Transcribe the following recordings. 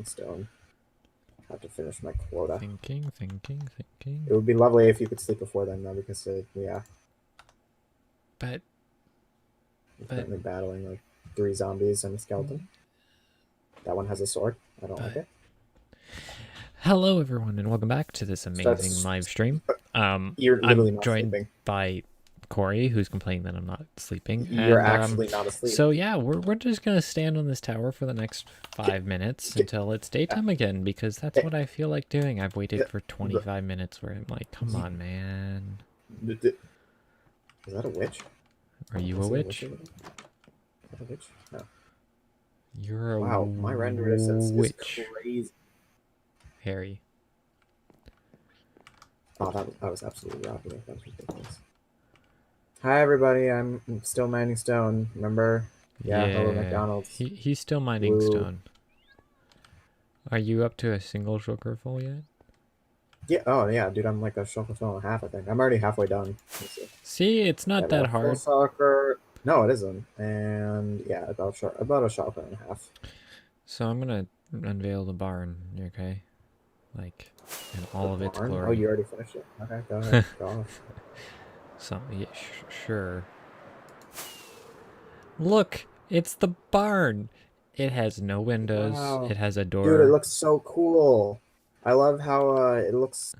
mining stone. Have to finish my quota. Thinking. It would be lovely if you could sleep before then, though, because yeah. But I'm currently battling like 3 zombies and a skeleton. That one has a sword. I don't like it. Hello, everyone, and welcome back to this amazing live stream. You're literally I'm not joined sleeping. by Corey, who's complaining that I'm not sleeping. You're and, actually not asleep. So yeah, we're just gonna stand on this tower for the next 5 minutes until it's daytime again, because that's what I feel like doing. I've waited for 25 minutes where I'm like, come on, man. Is that a witch? Are you a witch? Is that a witch? No. You're a wow. My render distance is crazy. Harry. Oh, that was absolutely robbing me. That was ridiculous. Hi, everybody. I'm still mining stone. Remember? Yeah, hello, McDonald's. He's still mining stone. Are you up to a single shulker full yet? Yeah. Oh, yeah, dude. I'm like a shulker full and a half, I think. I'm already halfway done. See, it's not that hard. Shulker. No, it isn't. And yeah, about a shulker and a half. So I'm gonna unveil the barn. Okay, like in all of its glory. Oh, you already finished it. Okay, go ahead. Go off. So yeah, sure. Look, it's the barn. It has no windows. Wow. It has a door. Dude, it looks so cool. I love how it looks.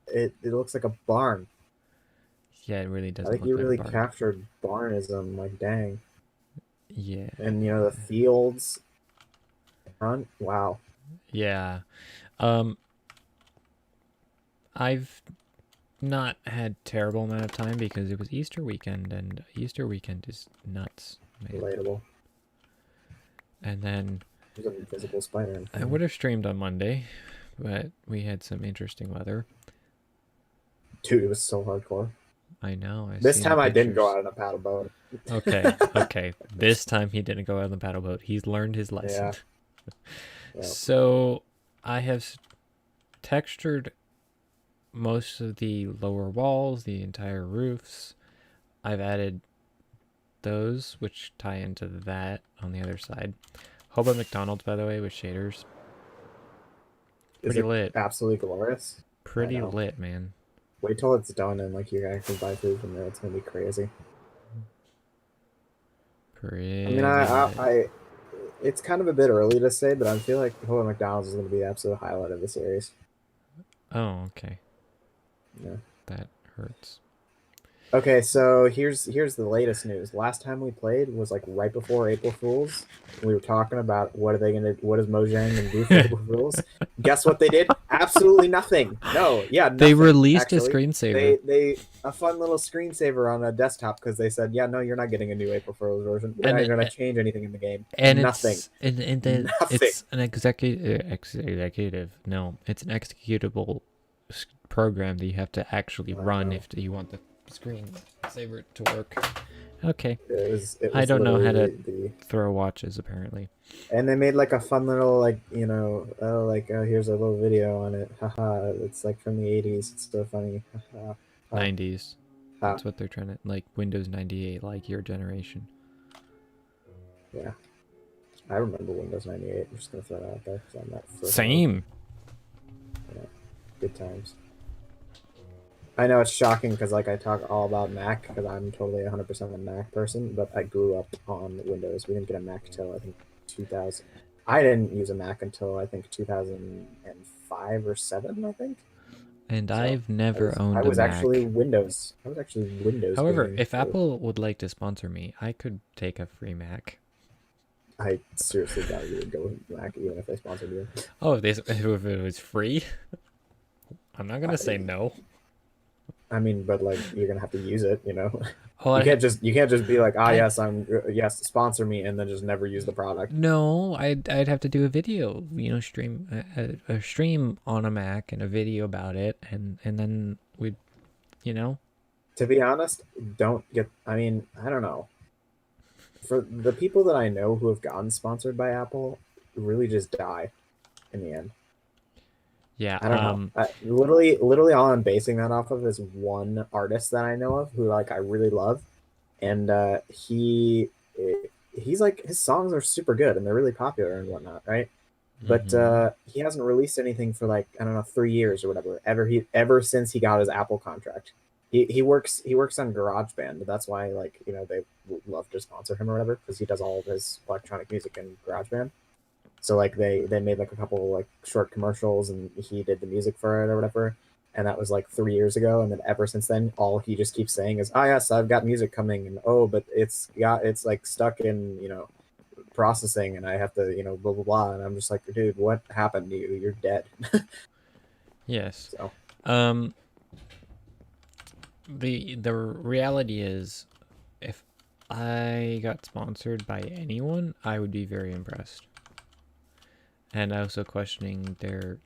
It looks like a barn. Yeah, it really does. I think you really captured barnism. Like, dang. Yeah. And you know the fields. Front. Wow. Yeah. I've not had terrible amount of time because it was Easter weekend, and Easter weekend is nuts, man. Relatable. And then there's an invisible spider. I would have streamed on Monday, but we had some interesting weather. Dude, it was so hardcore. I know. This time I didn't go out on a paddle boat. Okay. This time he didn't go out on the paddle boat. He's learned his lesson. Yeah. Yep. So I have textured most of the lower walls, the entire roofs. I've added those, which tie into that on the other side. Hobo McDonald's, by the way, with shaders. Pretty lit. Absolutely glorious. Pretty lit, man. Wait till it's done and like you can actually buy food from there. It's gonna be crazy. Pretty. I mean, I it's kind of a bit early to say, but I feel like Hobo McDonald's is gonna be the absolute highlight of the series. Oh, okay. Yeah. That hurts. Okay, so here's the latest news. Last time we played was like right before April Fools. We were talking about what is Mojang gonna do for April Fools. Guess what they did? Absolutely nothing. No, yeah, nothing, they released a screensaver. They a fun little screensaver on a desktop because they said, yeah, no, you're not getting a new April Fools version. We're not gonna change anything in the game. And nothing. Then it's an executive. No, it's an executable program that you have to actually run if you want the screen saver to work. Okay. It was I don't know how to throw watches apparently. And they made like a fun little like, you know, here's a little video on it. Haha, it's like from the 80s. It's so funny. 90s. That's what they're trying to, like Windows 98, like your generation. Yeah. I remember Windows 98. I'm just gonna throw that out there. I'm not same. Yeah. Good times. I know it's shocking because like I talk all about Mac because I'm totally 100% a Mac person, but I grew up on Windows. We didn't get a Mac until I think 2000. I didn't use a Mac until I think 2005 or 7, I think. And so I've never owned a Mac. I was actually Windows. However, if Apple would like to sponsor me, I could take a free Mac. I seriously doubt you would go with Mac even if they sponsored you. Oh, if it was free? I'm not gonna say no. I mean, but like you're gonna have to use it, you know. Oh, you can't just be like, yes, sponsor me, and then just never use the product. No, I'd have to do a video, you know, stream a stream on a Mac and a video about it, and then we'd, you know. To be honest, I mean, I don't know. For the people that I know who have gotten sponsored by Apple, really just die in the end. Yeah, I don't know. Literally, all I'm basing that off of is one artist that I know of who like I really love, and he's like his songs are super good and they're really popular and whatnot, right? but Hmm. he hasn't released anything for like I don't know 3 years or whatever. Ever since he got his Apple contract, he works on GarageBand. That's why like they love to sponsor him or whatever because he does all of his electronic music in GarageBand. So like they made like a couple like short commercials and he did the music for it or whatever. And that was like 3 years ago. And then ever since then, all he just keeps saying is, "Oh yes, I've got music coming," and "Oh, but it's like stuck in processing, and I have to blah blah blah." And I'm just like, dude, what happened to you? You're dead. Yes. So Um, the reality is, if I got sponsored by anyone, I would be very impressed, and also questioning their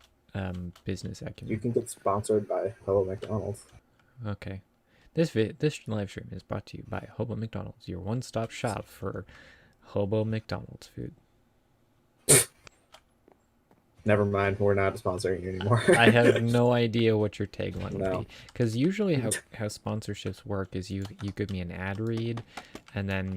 business you acumen. can get sponsored by Hello McDonald's. Okay. This live stream is brought to you by Hobo McDonald's, your one-stop shop for Hobo McDonald's food. Never mind, we're not sponsoring you anymore. I have no idea what your tagline would No. be, because usually how sponsorships work is you give me an ad read, and then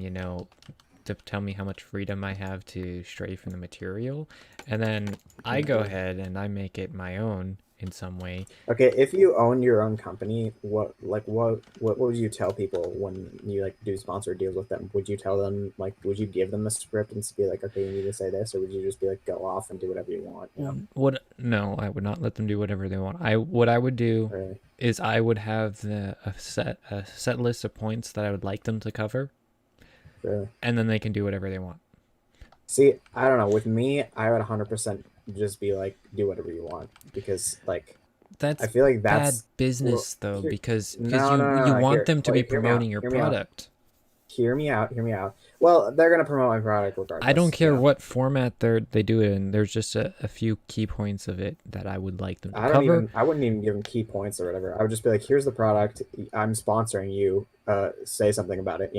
to tell me how much freedom I have to stray from the material, and then I go Okay. ahead and I make it my own in some way. Okay, if you own your own company, what would you tell people when you like do sponsor deals with them? Would you tell them like would you give them a script and be like, okay, you need to say this, or would you just be like, go off and do whatever you want? What? No, I would not let them do whatever they want. What I would do Really? is I would have a set list of points that I would like them to cover, Really? and then they can do whatever they want. See, I don't know. With me, I would 100% just be like, do whatever you want because like I That's feel like bad that's well business though, here. because No, no, you no, no. want Here, them to be wait, hear me out. promoting your Hear me out. product. Hear me out. Hear me out. Well, they're gonna promote my product I don't regardless. care what format they do it in. There's just a few key points of it that I would like them to cover. I wouldn't even give them key points or whatever. I would just be like, here's the product. I'm sponsoring you. Say something about it,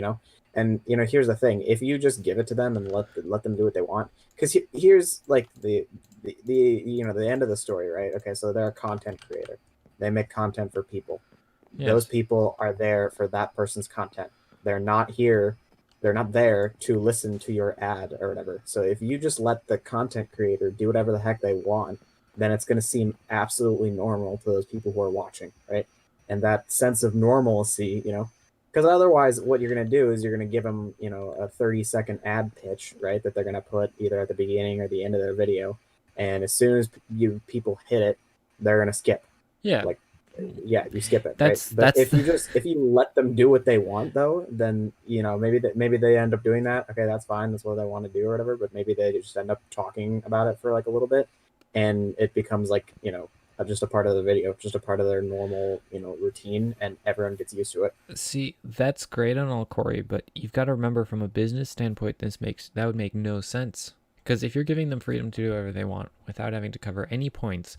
And here's the thing: if you just give it to them and let them do what they want, because here's like the end of the story, right? Okay, so they're a content creator. They make content for people. Those Yes. people are there for that person's content. They're not here. They're not there to listen to your ad or whatever. So if you just let the content creator do whatever the heck they want, then it's going to seem absolutely normal to those people who are watching, right? And that sense of normalcy, because otherwise, what you're going to do is you're going to give them, a 30-second ad pitch, right? That they're going to put either at the beginning or the end of their video. And as soon as people hit it, they're going to skip. Yeah. Like, yeah, you skip it, right? But That's if you let them do what they want, though, then maybe they end up doing that. Okay, that's fine. That's what they want to do or whatever. But maybe they just end up talking about it for like a little bit, and it becomes like just a part of the video, just a part of their normal routine, and everyone gets used to it. See, that's great on all, Corey, but you've got to remember from a business standpoint, that would make no sense. Because if you're giving them freedom to do whatever they want without having to cover any points,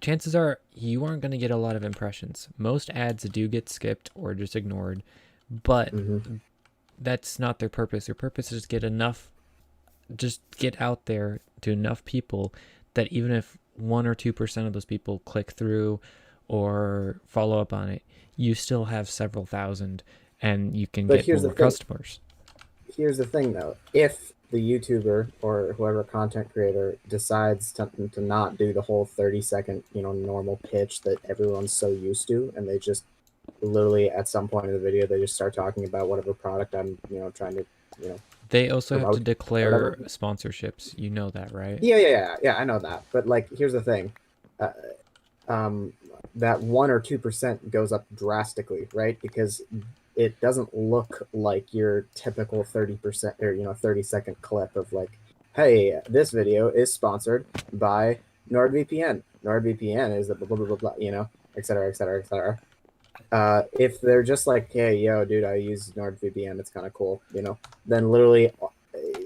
chances are you aren't going to get a lot of impressions. Most ads do get skipped or just ignored, but Mm-hmm. that's not their purpose. Their purpose is just get out there to enough people that even if 1 or 2% of those people click through or follow up on it, you still have several thousand and you can But get more customers. here's the thing though: if the YouTuber or whoever content creator decides to not do the whole 30-second normal pitch that everyone's so used to, and they just literally at some point in the video they just start talking about whatever product I'm trying to They also have to promote or declare whatever. sponsorships. You know that, right? Yeah, I know that. But like, here's the thing: uh, um, that 1 or 2% goes up drastically, right? Because it doesn't look like your typical 30% or 30-second clip of like, hey, this video is sponsored by NordVPN. NordVPN is the blah blah blah blah, et cetera, et cetera, et cetera. If they're just like, hey, yo, dude, I use NordVPN, it's kind of cool, then literally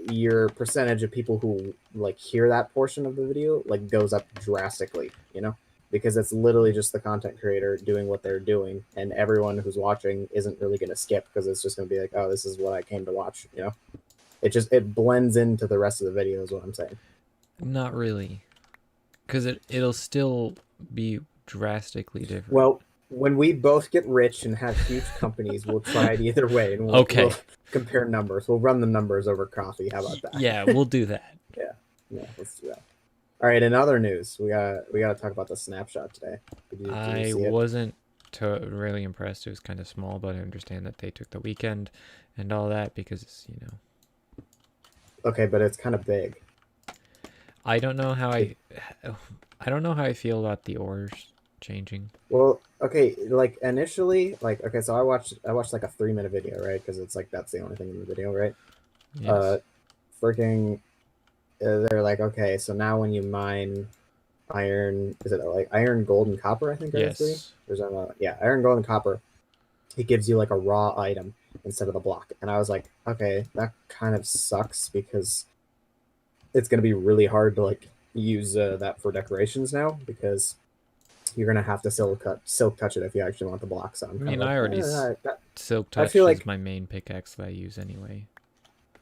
your percentage of people who like hear that portion of the video like goes up drastically, because it's literally just the content creator doing what they're doing, and everyone who's watching isn't really going to skip because it's just going to be like, oh, this is what I came to watch, it blends into the rest of the video is what I'm saying. Not really. Because it'll still be drastically different. Well, when we both get rich and have huge companies, we'll try it either way, and we'll compare numbers. We'll run the numbers over coffee. How about that? Yeah, we'll do that. Yeah, let's do that. All right. In other news, we gotta talk about the snapshot today. Did you I see it? wasn't really impressed. It was kind of small, but I understand that they took the weekend and all that because, Okay, but it's kind of big. I don't know how It, I don't know how I feel about the ores changing. well, okay, like initially, like okay, so I watched like a 3 minute video, right? Because it's like that's the only thing in the video, right? Uh, Yes. freaking, they're like, okay, so now when you mine iron, is it like iron, gold, and copper? I think are the three. Yes. There's yeah, iron, gold, and copper. It gives you like a raw item instead of the block, and I was like, okay, that kind of sucks because it's gonna be really hard to like use that for decorations now because you're gonna have to silk touch it if you actually want the block. So I'm I kind of mean, like, I already Silk I feel Touch is like, my main pickaxe that I use anyway.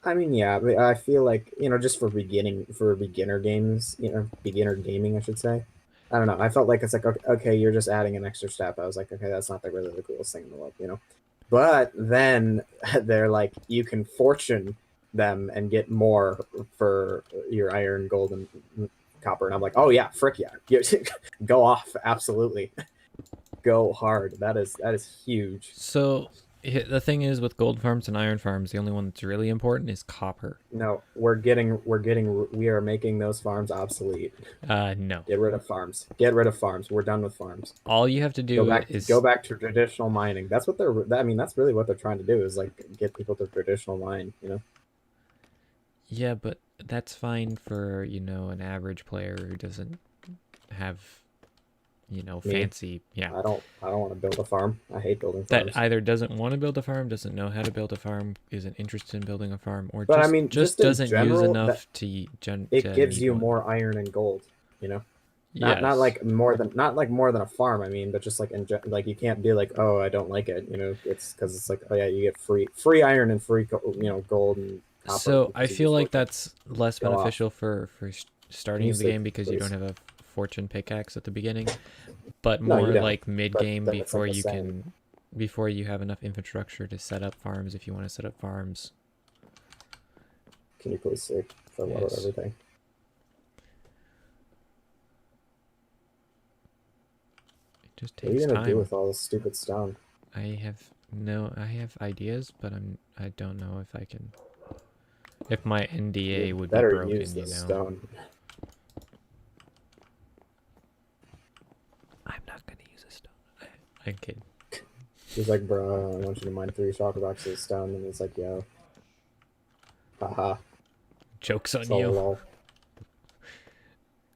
I mean, yeah, but I feel like just for beginner games, beginner gaming, I should say. I don't know. I felt like it's like okay, you're just adding an extra step. I was like, okay, that's not really the coolest thing in the world. But then they're like, you can fortune them and get more for your iron, gold, and copper. And I'm like, oh yeah, frick yeah, go off, absolutely, go hard. That is huge. So the thing is with gold farms and iron farms, the only one that's really important is copper. No, we are making those farms obsolete. No. Get rid of farms. Get rid of farms. We're done with farms. All you have to Go do back. Go is back to traditional mining. That's what they're. I mean, that's really what they're trying to do is like get people to traditional mine. yeah, but that's fine for, an average player who doesn't have, Me, fancy, yeah. I don't want to build a farm. I hate building That farms. either doesn't want to build a farm, doesn't know how to build a farm, isn't interested in building a farm, or But I just mean, just just in doesn't use general, that enough it to gives need you one. more iron and gold. You know, not Yes. like more than a farm. I mean, but just like like you can't be like, oh, I don't like it. It's because it's like, oh yeah, you get free iron and free gold and copper So I because you do feel like fortune. that's less Go off. beneficial for Can starting you of the sleep, game because you don't please? have a fortune pickaxe at the beginning, but No, you more don't. like mid But game then it's like the same. before you have enough infrastructure to set up farms if you want to set up farms. Can you please sleep for what Yes. everything? It just What are you takes gonna do time. with all this stupid stone? I have ideas, but I don't know if I can if my NDA You would be better use broken, this stone. I'm not gonna use a stone. I'm kidding. He's like, bro, I want you to mine 3 shulker boxes of stone, and it's like, yo, haha, Joke's on so you. lol.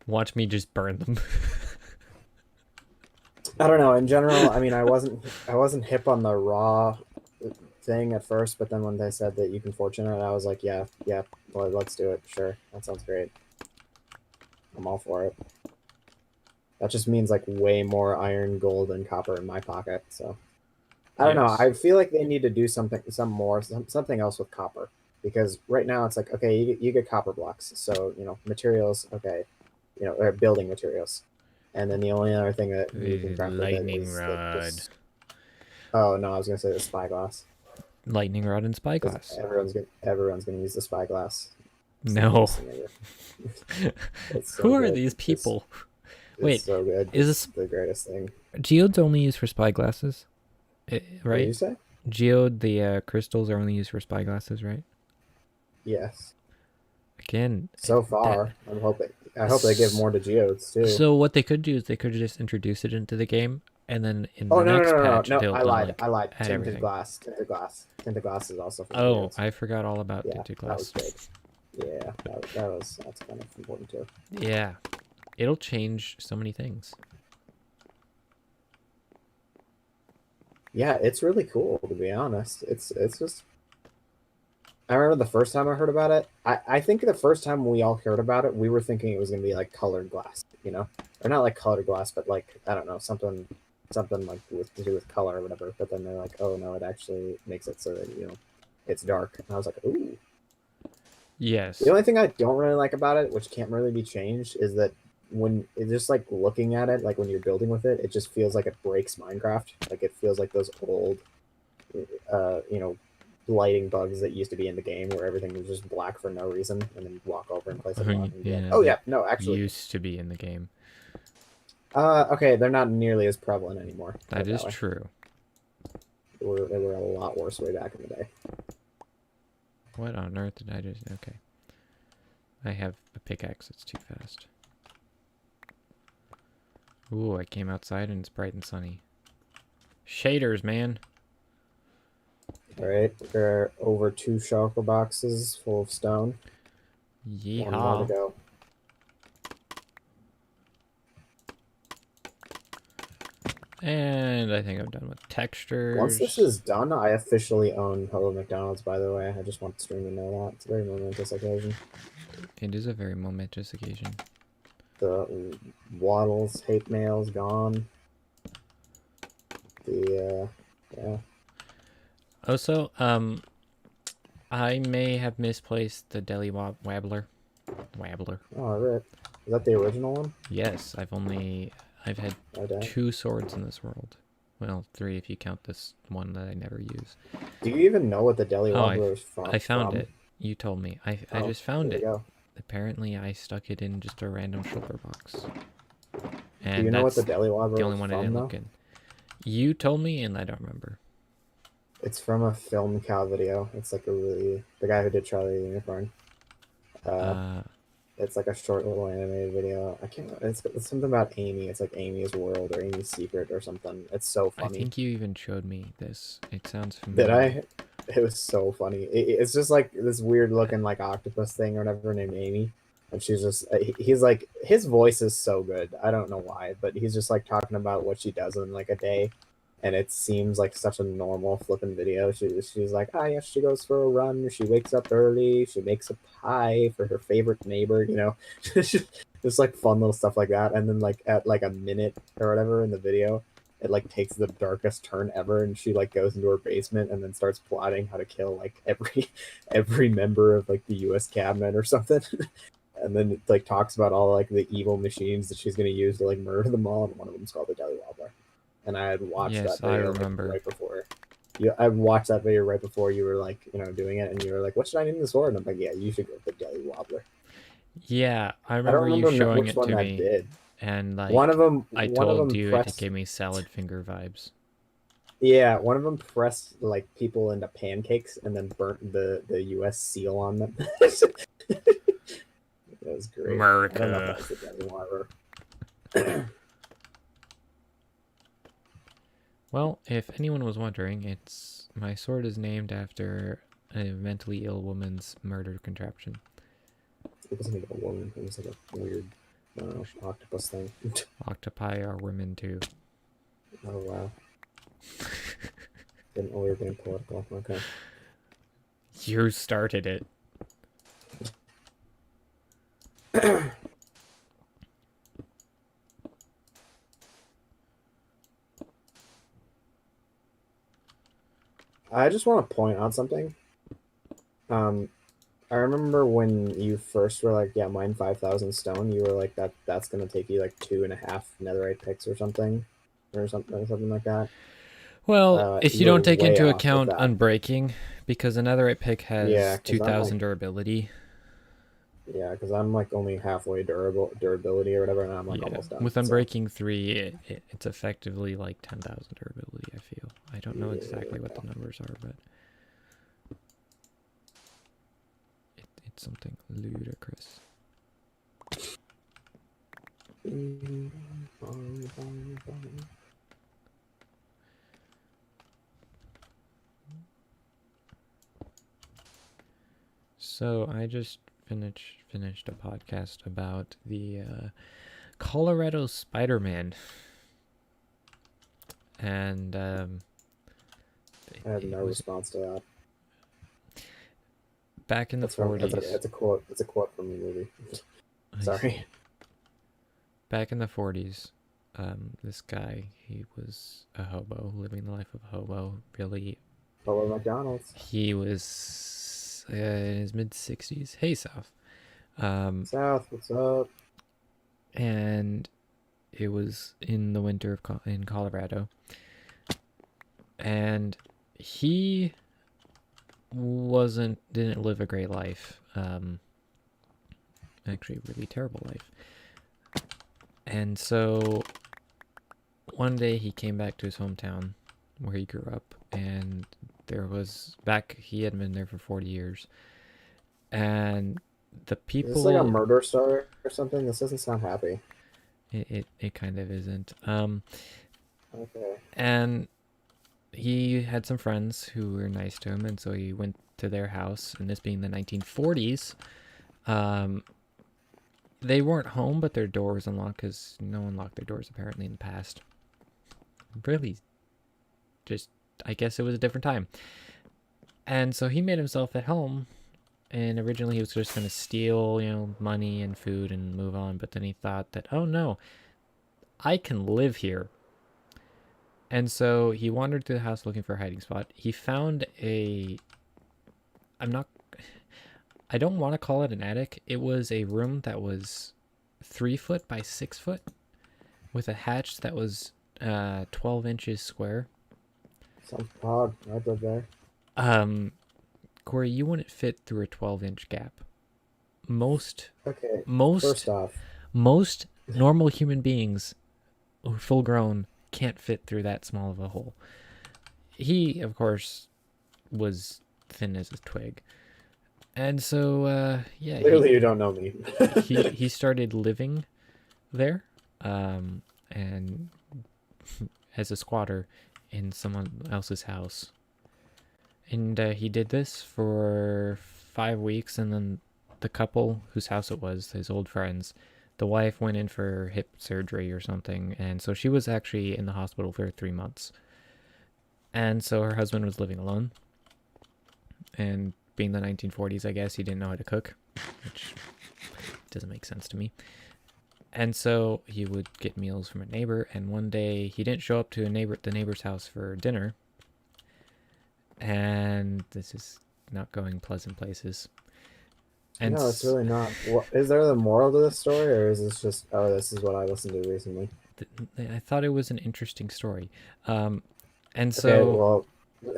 Watch me just burn them. I don't know. In general, I mean, I wasn't hip on the raw thing at first, but then when they said that you can fortune it, I was like, yeah, yeah, well, let's do it. Sure, that sounds great. I'm all for it. That just means like way more iron, gold, and copper in my pocket. So I don't know. Yes. I feel like they need to do something else with copper because right now it's like, okay, you get copper blocks, so materials, okay, or building materials, and then the only other thing that you can The craft with it lightning is the rod. oh no, I was gonna say the spyglass Lightning rod and because spyglass. everyone's gonna use the spyglass. It's the No. coolest thing ever. It's so Who are good. these It's people? it's Wait, so good. is It's this the greatest thing. geodes only used for spyglasses? What did Right? you say? Geode, the crystals are only used for spyglasses, right? Yes. Again, So that. far, I hope they give more to geodes too. So what they could do is they could just introduce it into the game, and then in Oh the no no next no no patch no! I they'll lied. like I lied. add everything. Tinted glass is also for the Oh, geodes. I forgot all about Yeah, tinted that was glass. big. Yeah, that's kind of important too. Yeah, it'll change so many things. Yeah, it's really cool to be honest. It's just I remember the first time I heard about it. I think the first time we all heard about it, we were thinking it was gonna be like colored glass, or not like colored glass, but like I don't know something like to do with color or whatever. But then they're like, oh no, it actually makes it so that it's dark. And I was like, ooh. The Yes. only thing I don't really like about it, which can't really be changed, is that when it's just like looking at it, like when you're building with it, it just feels like it breaks Minecraft. Like it feels like those old, uh, you know, lighting bugs that used to be in the game where everything was just black for no reason, and then you walk over and place a block and be like, Yeah, oh that yeah, no, actually, used to be in the game. okay, they're not nearly as prevalent anymore. Put That it is way. true. They were a lot worse way back in the day. What on earth did I just... Okay. I have a pickaxe. It's too fast. Ooh, I came outside and it's bright and sunny. Shaders, man. All right, there are over 2 shulker boxes full of stone. One more to Yeehaw. go. And I think I'm done with textures. Once this is done, I officially own Hello McDonald's, by the way. I just want the stream to know that. It's a very momentous occasion. It is a very momentous occasion. The Waddles hate mail's gone. Yeah. Also, I may have misplaced the Deli Wabbler. Wabbler. Oh, right. Is that the original one? Yes, I've had Oh, dang. 2 swords in this world. Well, 3 if you count this one that I never use. Do you even know what the Deli Oh, Wobbler is from? I found it. You told me. I Oh, just found there it. you go. Apparently, I stuck it in just a random shulker box. Do And you know what that's the Deli Wobbler the only is one from, I didn't though? look in. You told me, and I don't remember. It's from a film cow video. It's like the guy who did Charlie the Unicorn. It's like a short little animated video. I can't. It's something about Amy. It's like Amy's World or Amy's Secret or something. It's so I funny. think you even showed me this. It sounds familiar. Did I? It was so funny. It's just like this weird looking like octopus thing or whatever named Amy, and she's just he's like his voice is so good. I don't know why, but he's just like talking about what she does in like a day, and it seems like such a normal flipping video. She's like, ah, yes, she goes for a run. She wakes up early. She makes a pie for her favorite neighbor. You know, just like fun little stuff like that. And then like at like a minute or whatever in the video, it like takes the darkest turn ever, and she like goes into her basement and then starts plotting how to kill like every member of like the U.S. cabinet or something. And then it like talks about all like the evil machines that she's gonna use to like murder them all, and one of them's called the Deli Wobbler. And I had watched Yes, that video I remember. like, right before. I watched that video right before you were like, doing it, and you were like, "What should I name this for?" And I'm like, "Yeah, you should go with the Deli Wobbler." Yeah, I I don't remember you remember showing which it one to that me, did. and like One of them, I one of told them you pressed, it gave me salad finger vibes. yeah, one of them pressed like people into pancakes and then burnt the U.S. seal on them. That was great. I don't know if America. that was the Deli Wobbler. Well, if anyone was wondering, my sword is named after a mentally ill woman's murder contraption. It wasn't even a woman. It was like a weird, I don't know, octopus thing. Octopi are women too. Oh wow! Didn't know we were getting political. Okay. You started it. I just want to point out something. I remember when you first were like, "Yeah, mine 5,000 stone." You were like, "That's gonna take you like 2.5 netherite picks or something like that." Well, if you You're don't take way into off with account that. unbreaking, because a netherite pick has Yeah, 'cause I'm 2,000 like, durability. yeah, because I'm like only halfway durability or whatever, and I'm like Yeah, almost done. with so- Unbreaking 3, it's effectively like 10,000 durability, I feel. I don't know exactly what the numbers are, but it's something ludicrous. So I just finished a podcast about the Colorado Spider-Man, and I have no response to that. back in the That's from 40s. that's a quote. It's a quote from the movie. Sorry. Back in the 40s, this guy, he was a hobo, living the life of a hobo. Really, Hello, McDonald's. he was in his mid-60s. Hey, South. South, what's up? And it was in the winter in Colorado. And he didn't live a great life. Actually, a really terrible life. And so one day he came back to his hometown where he grew up, and he had been there for 40 years. And the Is this like a people, murder story or something? This doesn't sound happy. it kind of isn't. Okay. And he had some friends who were nice to him, and so he went to their house. And this being the 1940s, um, they weren't home, but their door was unlocked because no one locked their doors apparently in the past. Really, just I guess it was a different time. And so he made himself at home. And originally he was just going to steal, money and food and move on. But then he thought that, oh no, I can live here. And so he wandered through the house looking for a hiding spot. He found I'm not, I don't want to call it an attic. It was a room that was 3 foot by 6 foot with a hatch that was 12 inches square. Sounds odd. I'd live there. Corey, you wouldn't fit through a 12-inch gap. Most Okay. most First off, most normal human beings who are full grown can't fit through that small of a hole. He, of course, was thin as a twig. And so yeah, clearly you don't know me. he started living there, and as a squatter in someone else's house. And he did this for 5 weeks, and then the couple whose house it was, his old friends, the wife went in for hip surgery or something, and so she was actually in the hospital for 3 months. And so her husband was living alone, and being the 1940s, I guess he didn't know how to cook, which doesn't make sense to me. And so he would get meals from a neighbor, and one day he didn't show up to the neighbor's house for dinner, and this is not going pleasant places. And No, it's really not. What, is there the moral to this story, or is this just, oh, this is what I listened to recently? I thought it was an interesting story. And Okay, so well,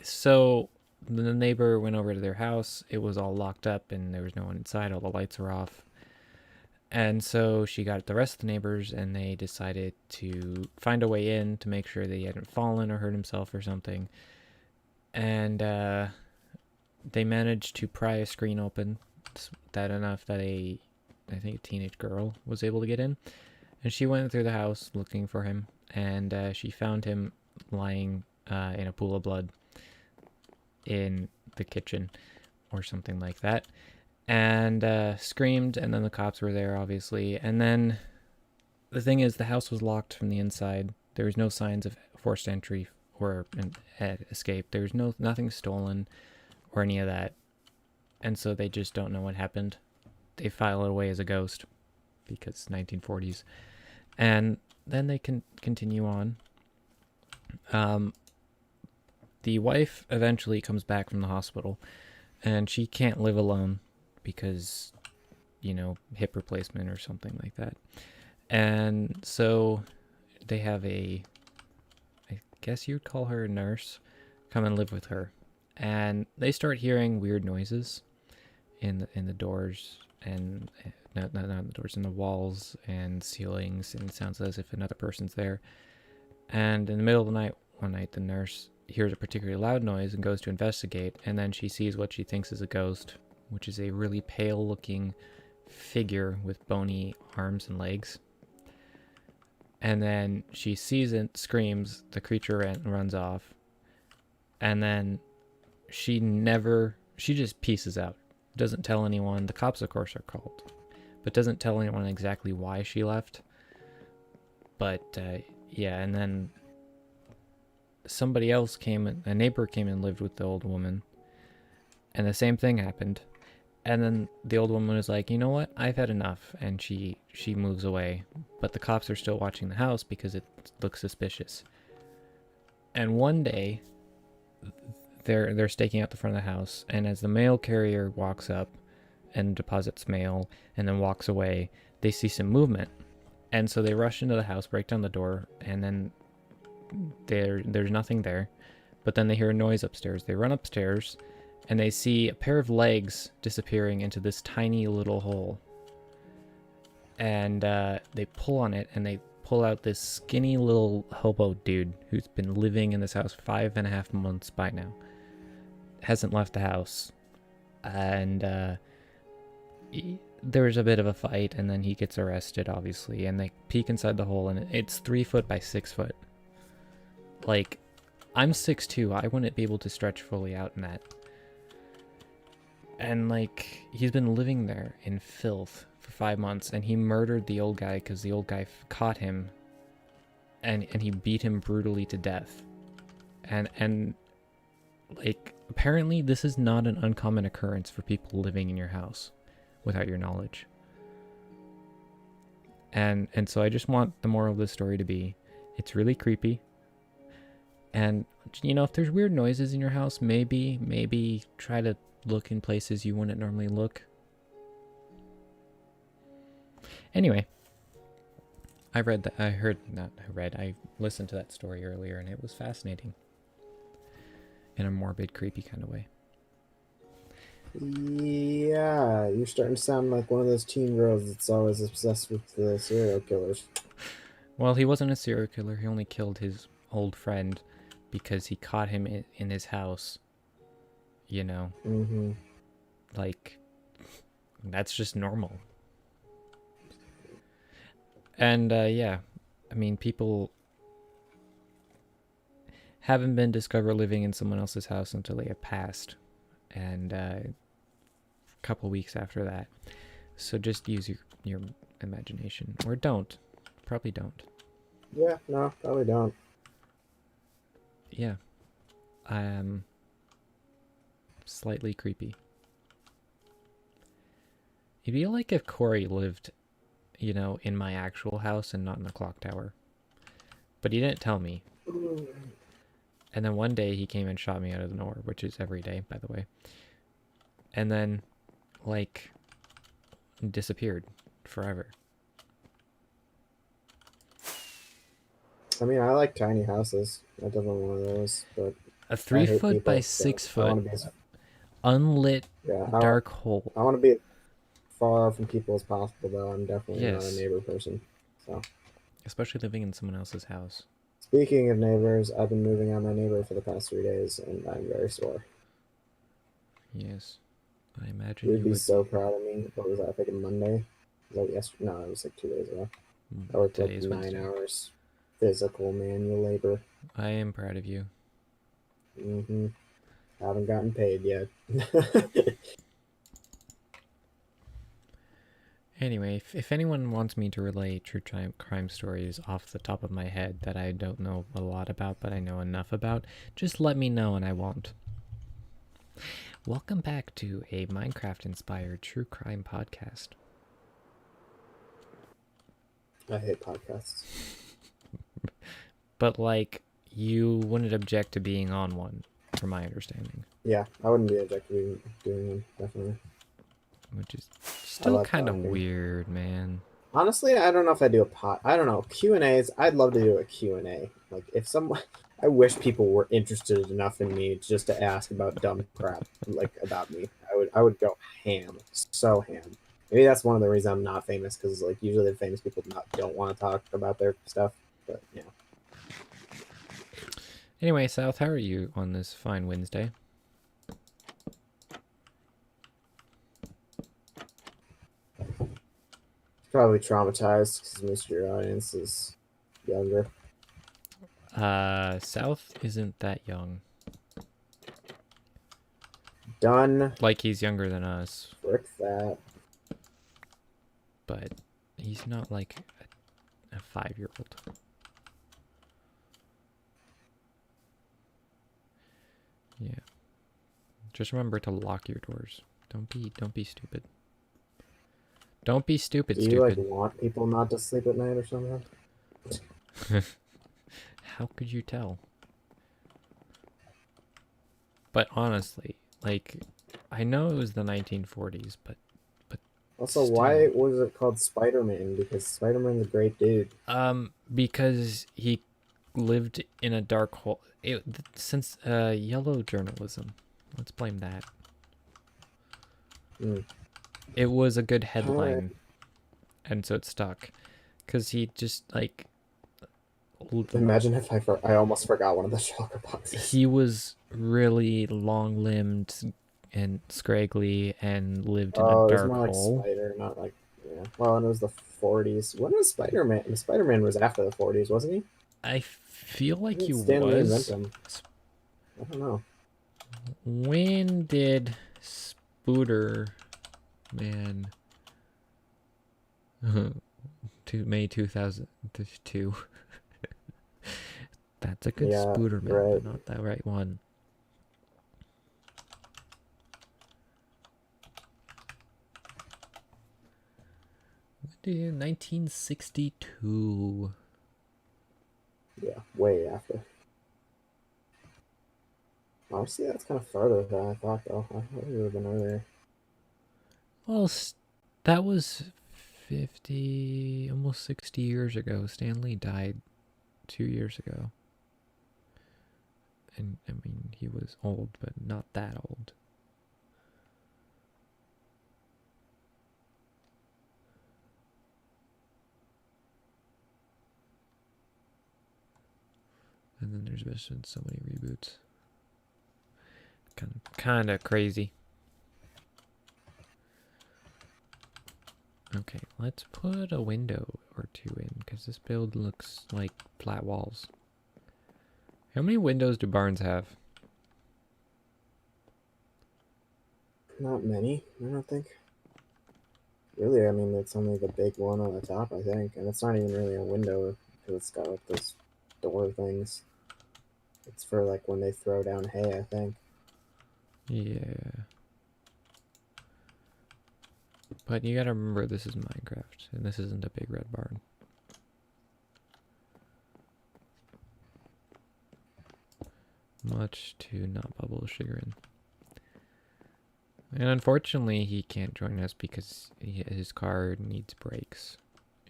so the neighbor went over to their house. It was all locked up and there was no one inside. All the lights were off. And so she got the rest of the neighbors, and they decided to find a way in to make sure that he hadn't fallen or hurt himself or something. And they managed to pry a screen open that enough that I think a teenage girl was able to get in. And she went through the house looking for him, and she found him lying in a pool of blood in the kitchen or something like that, and screamed. And then the cops were there, obviously. And then the thing is, the house was locked from the inside. There was no signs of forced entry or escape. There was nothing stolen or any of that. And so they just don't know what happened. They file it away as a ghost because 1940s. And then they can continue on. The wife eventually comes back from the hospital, and she can't live alone because, hip replacement or something like that. And so they have I guess you'd call her a nurse, come and live with her. And they start hearing weird noises in the doors, and not in the doors, in the walls and ceilings, and it sounds as if another person's there. And in the middle of the night, one night, the nurse hears a particularly loud noise and goes to investigate, and then she sees what she thinks is a ghost, which is a really pale looking figure with bony arms and legs. And then she sees it, screams, the creature runs off, and then she just pieces out. Doesn't tell anyone. The cops, of course, are called, but doesn't tell anyone exactly why she left. But yeah, and then a neighbor came and lived with the old woman, and the same thing happened. And then the old woman was like, you know what, I've had enough, and she moves away. But the cops are still watching the house because it looks suspicious. And one day, they're staking out the front of the house, and as the mail carrier walks up and deposits mail and then walks away, they see some movement. And so they rush into the house, break down the door, and then there's nothing there. But then they hear a noise upstairs. They run upstairs, and they see a pair of legs disappearing into this tiny little hole. And they pull on it, and they pull out this skinny little hobo dude who's been living in this house 5.5 months by now. Hasn't left the house. And there's a bit of a fight, and then he gets arrested, obviously. And they peek inside the hole, and it's 3 foot by 6 foot. Like, I'm 6'2". I wouldn't be able to stretch fully out in that. And, like, he's been living there in filth for 5 months, and he murdered the old guy because the old guy caught him, and he beat him brutally to death. And like, apparently this is not an uncommon occurrence for people living in your house without your knowledge. And so I just want the moral of this story to be, it's really creepy. And, you know, if there's weird noises in your house, maybe try to look in places you wouldn't normally look. Anyway, I listened to that story earlier, and it was fascinating. In a morbid, creepy kind of way. Yeah, you're starting to sound like one of those teen girls that's always obsessed with the serial killers. Well, he wasn't a serial killer. He only killed his old friend because he caught him in his house. You know? Mm-hmm. Like, that's just normal. And, yeah. I mean, people haven't been discovered living in someone else's house until they have passed. And a couple weeks after that. So just use your imagination. Or don't. Probably don't. Yeah, no, probably don't. Yeah. Slightly creepy. It'd be like if Corey lived, you know, in my actual house and not in the clock tower. But he didn't tell me. And then one day he came and shot me out of the nowhere, which is every day, by the way. And then, like, disappeared forever. I mean, I like tiny houses. I definitely one of those, but A 3 foot by 6 foot unlit dark hole. I want to be as far from people as possible, though. I'm definitely not a Yes. neighbor person. So, Especially living in someone else's house. speaking of neighbors, I've been moving on my neighbor for the past 3 days, and I'm very sore. Yes. I imagine You'd you be would. so proud of me. What was that? I think Monday? Was that yesterday? No, it was like 2 days ago. I worked like Today's 9 Wednesday. hours. Physical manual labor. I am proud of you. Mm-hmm. Haven't gotten paid yet. Anyway, if anyone wants me to relay true crime stories off the top of my head that I don't know a lot about, but I know enough about, just let me know and I won't. Welcome back to a Minecraft-inspired true crime podcast. I hate podcasts. But, like, you wouldn't object to being on one, from my understanding. Yeah, I wouldn't be objective doing them, definitely. Which is still love kind of talking. weird, man. Honestly, I don't know if I do I don't know. Q&As, I'd love to do a Q&A. Like, if someone... I wish people were interested enough in me just to ask about dumb crap, like, about me. I would go ham. So ham. Maybe that's one of the reasons I'm not famous, because, like, usually the famous people don't want to talk about their stuff. But, yeah. Anyway, South, how are you on this fine Wednesday? Probably traumatized, because most of your audience is younger. South isn't that young. Done. Like, he's younger than us, Frick that. but he's not like a 5-year-old. Yeah. Just remember to lock your doors. Don't be stupid. Don't be stupid, Do you, stupid. like, want people not to sleep at night or something? How could you tell? But honestly, like, I know it was the 1940s, but Also, still. why was it called Spider-Man? Because Spider-Man's a great dude. Because he lived in a dark hole. Since yellow journalism, Let's blame that. Mm. It was a good headline, Alright. and so it stuck. Because he just, like, Imagine if I almost forgot one of the shulker boxes. he was really long-limbed and scraggly and lived in a Oh, it was dark more like hole. Spider, not like yeah. Well, and it was the 40s. When was Spider-Man? Spider-Man was after the 40s, wasn't he? I feel like When he did Stan Lee invent was. him? I don't know. When did Spooder Man to May 2002? That's a good Yeah, Spooder Man, right. but not that right one. When did 1962? Yeah, way after. Honestly, that's kind of farther than I thought, though. I thought it would have been earlier. Well, that was 50, almost 60 years ago. Stan Lee died 2 years ago. And, I mean, he was old, but not that old. And then there's been so many reboots. Kind of crazy. Okay, let's put a window or two in, because this build looks like flat walls. How many windows do barns have? Not many, I don't think. Really, I mean, it's only the big one on the top, I think. And it's not even really a window, because it's got, like, those door things. It's for, like, when they throw down hay, I think. Yeah. But you gotta remember this is Minecraft, and this isn't a big red barn. Much to not Bubble's chagrin. And unfortunately, he can't join us because his car needs brakes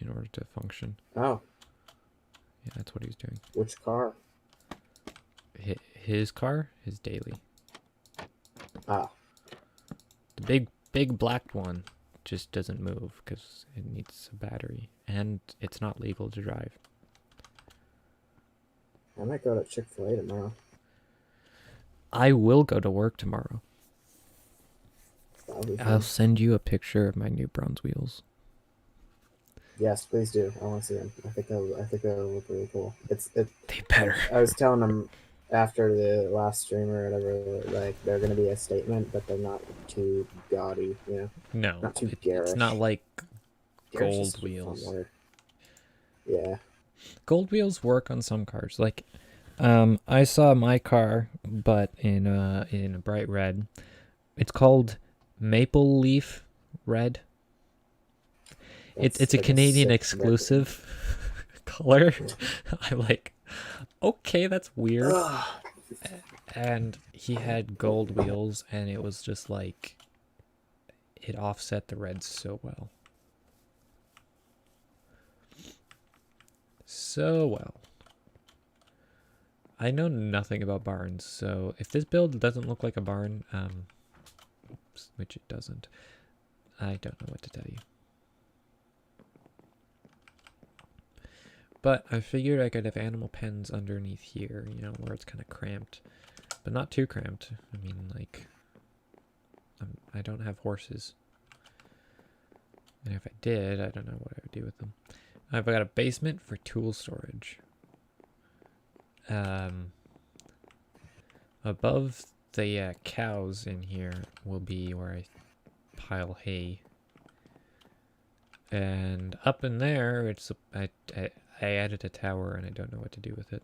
in order to function. Oh, Yeah, that's what he's doing. which car? His car, his daily. Ah, The big black one just doesn't move because it needs a battery, and it's not legal to drive. I might go to Chick-fil-A tomorrow. I will go to work tomorrow. That'll be I'll fun. send you a picture of my new bronze wheels. Yes, please do. I want to see them. I think they'll look really cool. They better. I was telling them after the last stream or whatever, like they're gonna be a statement, but they're not too gaudy, you know, No, not too it's garish. not like Garish is gold such a fun wheels. word. Yeah. Gold wheels work on some cars. Like, I saw my car, but in a bright red. It's called Maple Leaf Red. It's a like Canadian sick exclusive color. I'm like, okay, that's weird. Ugh. And he had gold wheels, and it was just like, it offset the red so well. So well. I know nothing about barns, so if this build doesn't look like a barn, which it doesn't, I don't know what to tell you. But I figured I could have animal pens underneath here, you know, where it's kind of cramped. But not too cramped. I mean, like, I don't have horses. And if I did, I don't know what I would do with them. I've got a basement for tool storage. Above the cows in here will be where I pile hay. And up in there, it's I added a tower and I don't know what to do with it.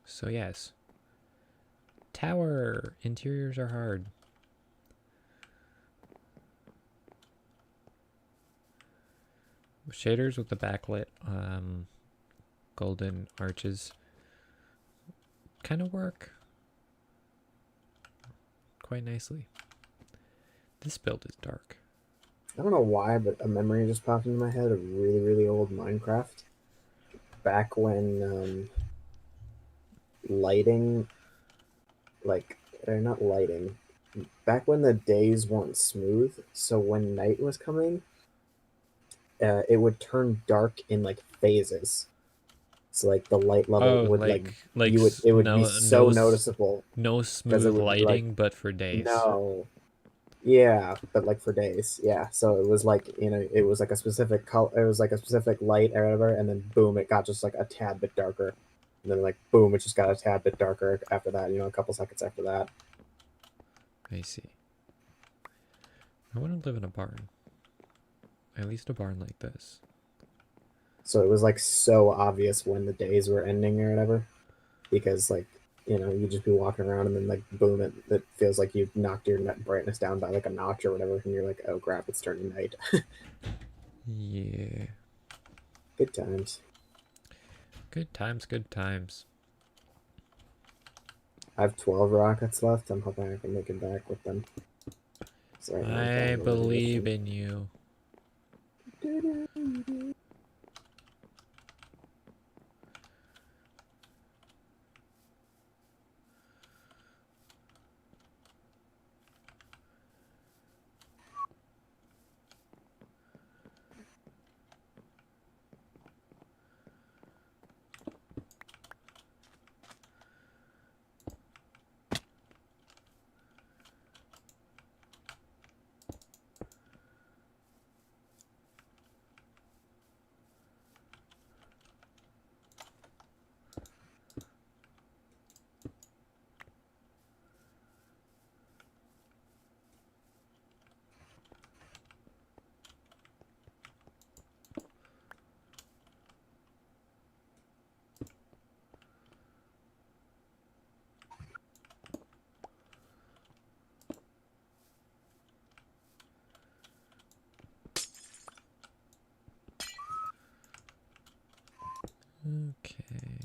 So yes. Tower! Interiors are hard. Shaders with the backlit golden arches kind of work quite nicely. This build is dark. I don't know why, but a memory just popped into my head of really, really old Minecraft. Back when lighting like they're not lighting. Back when the days weren't smooth, so when night was coming, it would turn dark in like phases. So like the light level Oh, would like like it would be no so noticeable no because it smooth would be like lighting, but for days. no, yeah, but like for days, yeah. So it was like it was like a specific color, it was like a specific light or whatever, and then boom, it got just like a tad bit darker, and then like boom, it just got a tad bit darker after that. A couple seconds after that. I see. I want to live in a barn. At least a barn like this. So it was like so obvious when the days were ending or whatever, because like you'd just be walking around and then like boom, it feels like you knocked your net brightness down by like a notch or whatever, and you're like, oh crap, it's turning night. Yeah. Good times. Good times, good times. I have 12 rockets left. I'm hoping I can make it back with them. So right now I'm I following the believe mission. in you. Okay.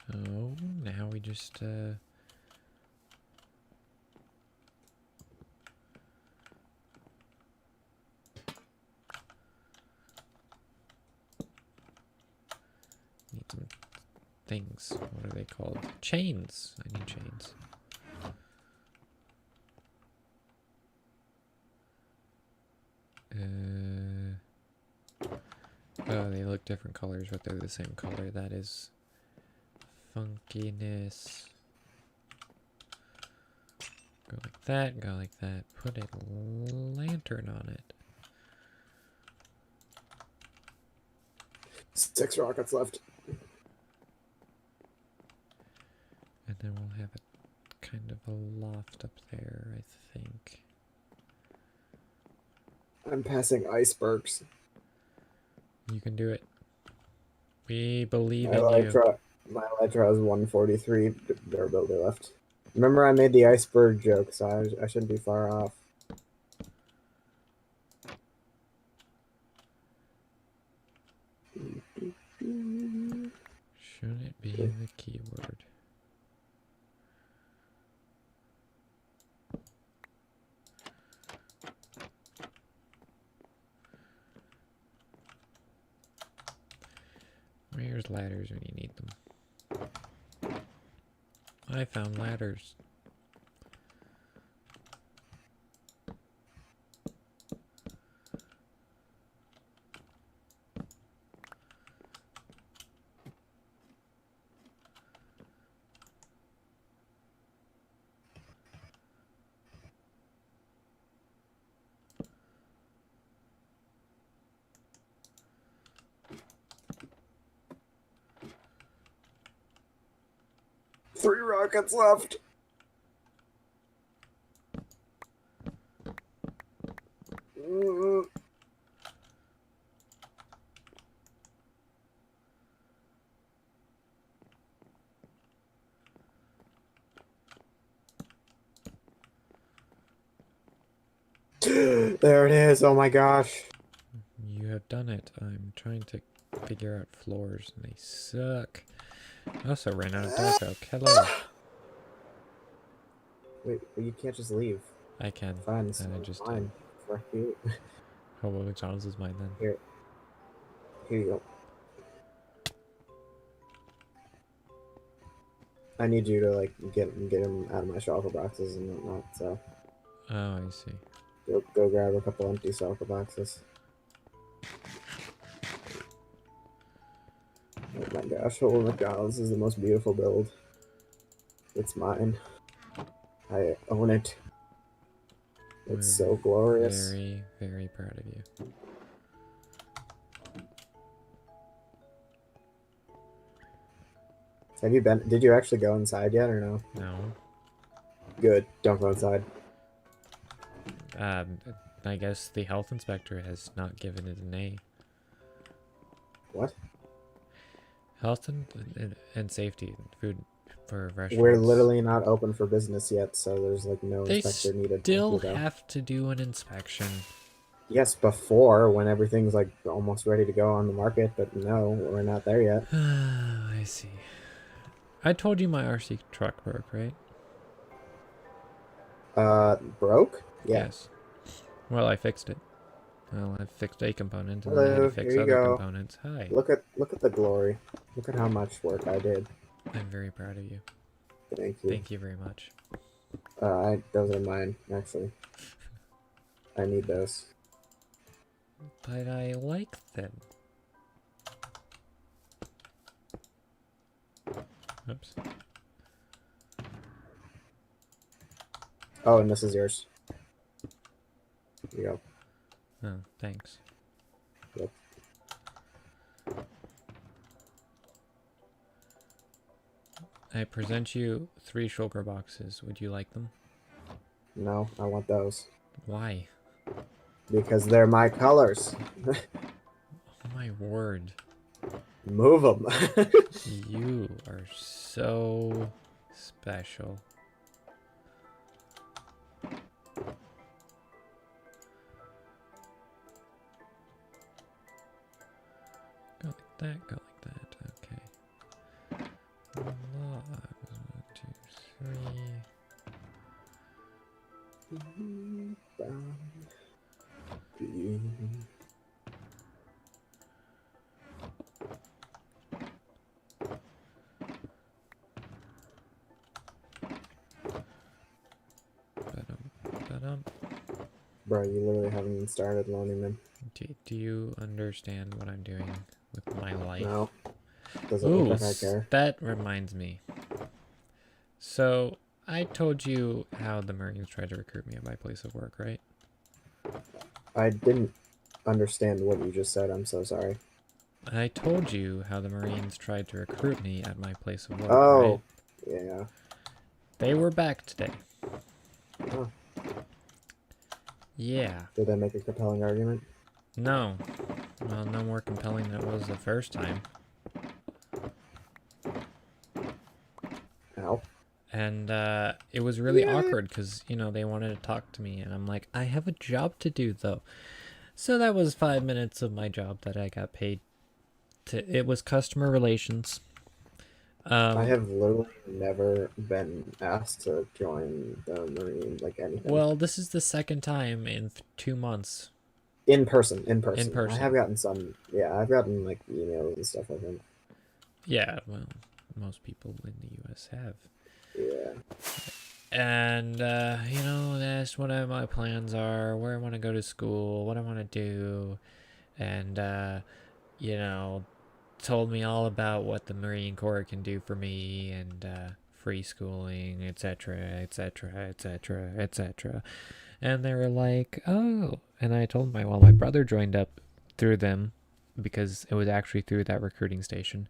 So now we just need some things. What are they called? Chains. I need chains. Oh, they look different colors, but they're the same color. That is funkiness. Go like that, go like that. Put a lantern on it. 6 rockets left. And then we'll have a kind of a loft up there, I think. I'm passing icebergs. You can do it. We believe My in you. Elytra has 143 durability left. Remember, I made the iceberg joke, so I shouldn't be far off. Should it be the keyword? Where's ladders when you need them? I found ladders. Three rockets left. There it is. Oh my gosh. You have done it. I'm trying to figure out floors and they suck. I also ran out of dark oak. Hello. Wait, but you can't just leave. I can. Fine, this And I is just did. mine. For you. Oh, well, McDonald's is mine then. Here, here you go. I need you to like get him out of my shulker boxes and whatnot. So Oh, I see. go grab a couple empty shulker boxes. Oh my gosh, Old McDonald's is the most beautiful build. It's mine. I own it. It's so glorious. Very, very proud of you. Have you been? Did you actually go inside yet or no? No. Good. Don't go inside. I guess the health inspector has not given it an A. What? Health and safety, food for restaurants. We're literally not open for business yet, so there's like no They inspector needed. still have to do an inspection. Yes, before when everything's like almost ready to go on the market, but no, we're not there yet. I see. I told you my RC truck broke, right? Broke? Yeah. Yes. Well, I fixed it. Well, I fixed a component and Hello, then I had to fix here you other go. components. Hi. Look at the glory. Look at how much work I did. I'm very proud of you. Thank you. Thank you very much. Those are mine actually. I need those. But I like them. Oops. Oh, and this is yours. Here you go. Oh, thanks. Yep. I present you 3 shulker boxes. Would you like them? No, I want those. Why? Because they're my colors. Oh my word. Move them. You are so special. Go like that, go like that. Okay. Log 1, 2, 3. Ba-dum. Bro, you literally haven't even started loaning them. Do you understand what I'm doing with my life? No. Doesn't Ooh, look like I care. that reminds me. So, I told you how the Marines tried to recruit me at my place of work, right? I didn't understand what you just said. I'm so sorry. I told you how the Marines tried to recruit me at my place of work, Oh, right? yeah. They were back today. Oh, Yeah. did they make a compelling argument? No. Well, no more compelling than it was the first time. Ow. And it was really awkward because, you know, they wanted to talk to me. And I'm like, I have a job to do, though. So that was 5 minutes of my job that I got paid to. It was customer relations. I have literally never been asked to join the Marine, like anything. Well, this is the second time in 2 months. In person. In person. I have gotten some, yeah, I've gotten like emails and stuff like that. Yeah, well, most people in the U.S. have. Yeah. And, you know, they asked what my plans are, where I want to go to school, what I want to do, and, you know, told me all about what the Marine Corps can do for me, and, free schooling, etc., etc., etc., etc. And they were like, oh, and I told them, well, my brother joined up through them, because it was actually through that recruiting station.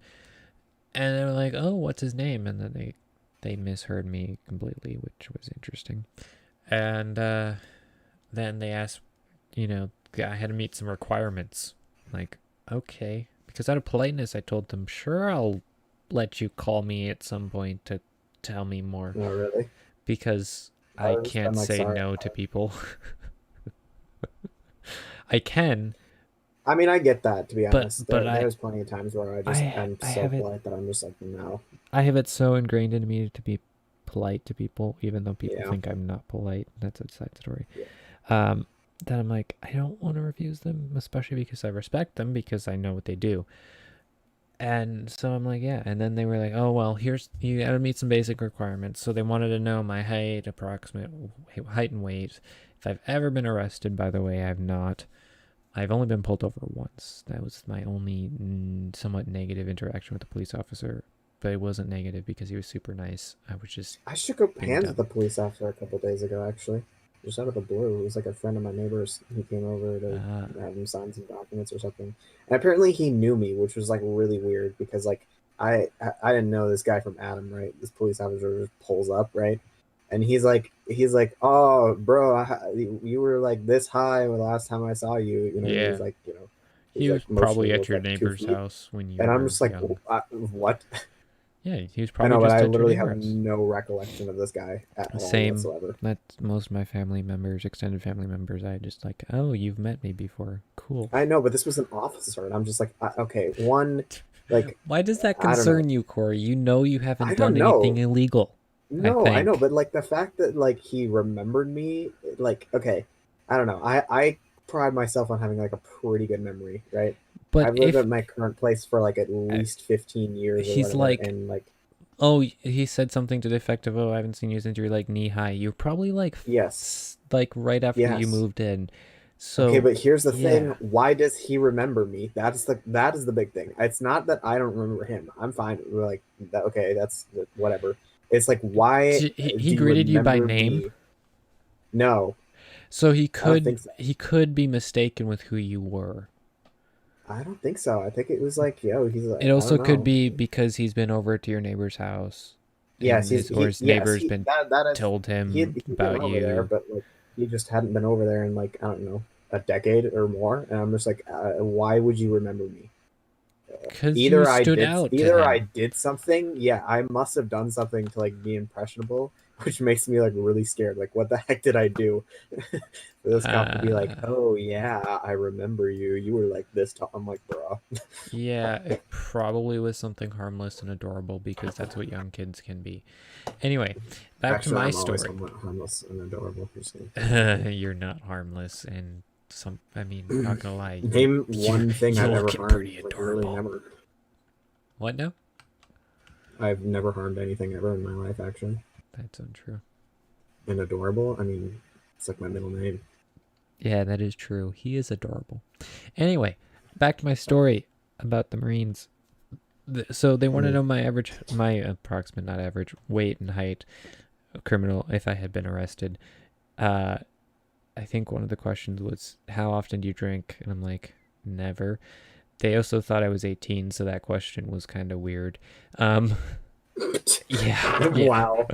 And they were like, oh, what's his name? And then they misheard me completely, which was interesting. And then they asked, you know, I had to meet some requirements. Like, okay. Because out of politeness, I told them, sure, I'll let you call me at some point to tell me more. No, really? Because I can't like, say sorry. no to people. I can. I mean, I get that, to be honest. but There's plenty of times where I'm so I have it- polite that I'm just like, no. I have it so ingrained in me to be polite to people, even though people Yeah. think I'm not polite. That's a side story. Yeah. Then I'm like, I don't want to refuse them, especially because I respect them because I know what they do. And so I'm like, yeah. And then they were like, oh, well, here's, you got to meet some basic requirements. So they wanted to know my height, approximate height and weight. If I've ever been arrested, by the way, I've not. I've only been pulled over once. That was my only somewhat negative interaction with the police officer. But it wasn't negative because he was super nice. I was just I shook up being hands dumb. with the police officer a couple days ago, actually. Just out of the blue. It was like a friend of my neighbor's. He came over to have him sign some documents or something. And apparently he knew me, which was like really weird because like I didn't know this guy from Adam, right? This police officer just pulls up, right? And he's like, oh, bro, you were like this high the last time I saw you. You know, he Yeah. was like, you know, He he's was like probably motioning at with your like 2 neighbor's feet. house when you And I'm were just like, young. what? Yeah, he was I probably know, but just I at your literally have neighbor's house. no recollection of this guy at all Same. whatsoever. That's most of my family members, extended family members. I just like, oh, you've met me before. Cool. I know, but this was an officer, and I'm just like, okay, one, like, Why does that I don't know. concern you, Corey? You know you I haven't don't done anything know. illegal. I No, I know, think. but like the fact that like he remembered me, like, okay, I don't know. I pride myself on having like a pretty good memory, right? But I've lived if at my current place for like at uh, least 15 years or he's whatever, like, and like, oh, he said something to the effect of, oh, I haven't seen you since you're like knee high. You're probably like, yes, like right after you yes. moved in. Okay, So, but here's the yeah. thing. Why does he remember me? That is the big thing. It's not that I don't remember him. I'm fine. We're like that. Okay, that's whatever. It's like why He do you greeted you by remember name. me? No, So I don't think so. he could be mistaken with who you were. I don't think so. I think it was like, yo, he's It like, I don't also could know. be because he's been over to your neighbor's house Yes, and he's he. his Yes, neighbor's he been that is told he. him He'd been about over there, you. but like he just hadn't been over there in like I don't know a decade or more. And I'm just like, why would you remember me? Because you either I stood did out to either I him. did something. Yeah, I must have done something to like be impressionable, which makes me like really scared. Like, what the heck did I do for this cop to be like, Uh, oh yeah, I remember you. You were like this tall. I'm like, bro. yeah, it probably was something harmless and adorable because that's what young kids can be. Anyway, back to Actually, my I'm always story. harmless and adorable. You're not harmless and I mean, not gonna lie, Name you're one thing you I've ever look harmed. pretty Like literally adorable. never. What now? I've never harmed anything ever in my life. Actually, That's untrue. and adorable. I mean, it's like my middle name. Yeah, that is true. He is adorable. Anyway, back to my story about the Marines. So they want to Mm. know my approximate, not average, weight and height, criminal, if I had been arrested. Uh, I think one of the questions was, how often do you drink? And I'm like, never. They also thought I was 18, so that question was kind of weird. Um, yeah, yeah, Wow.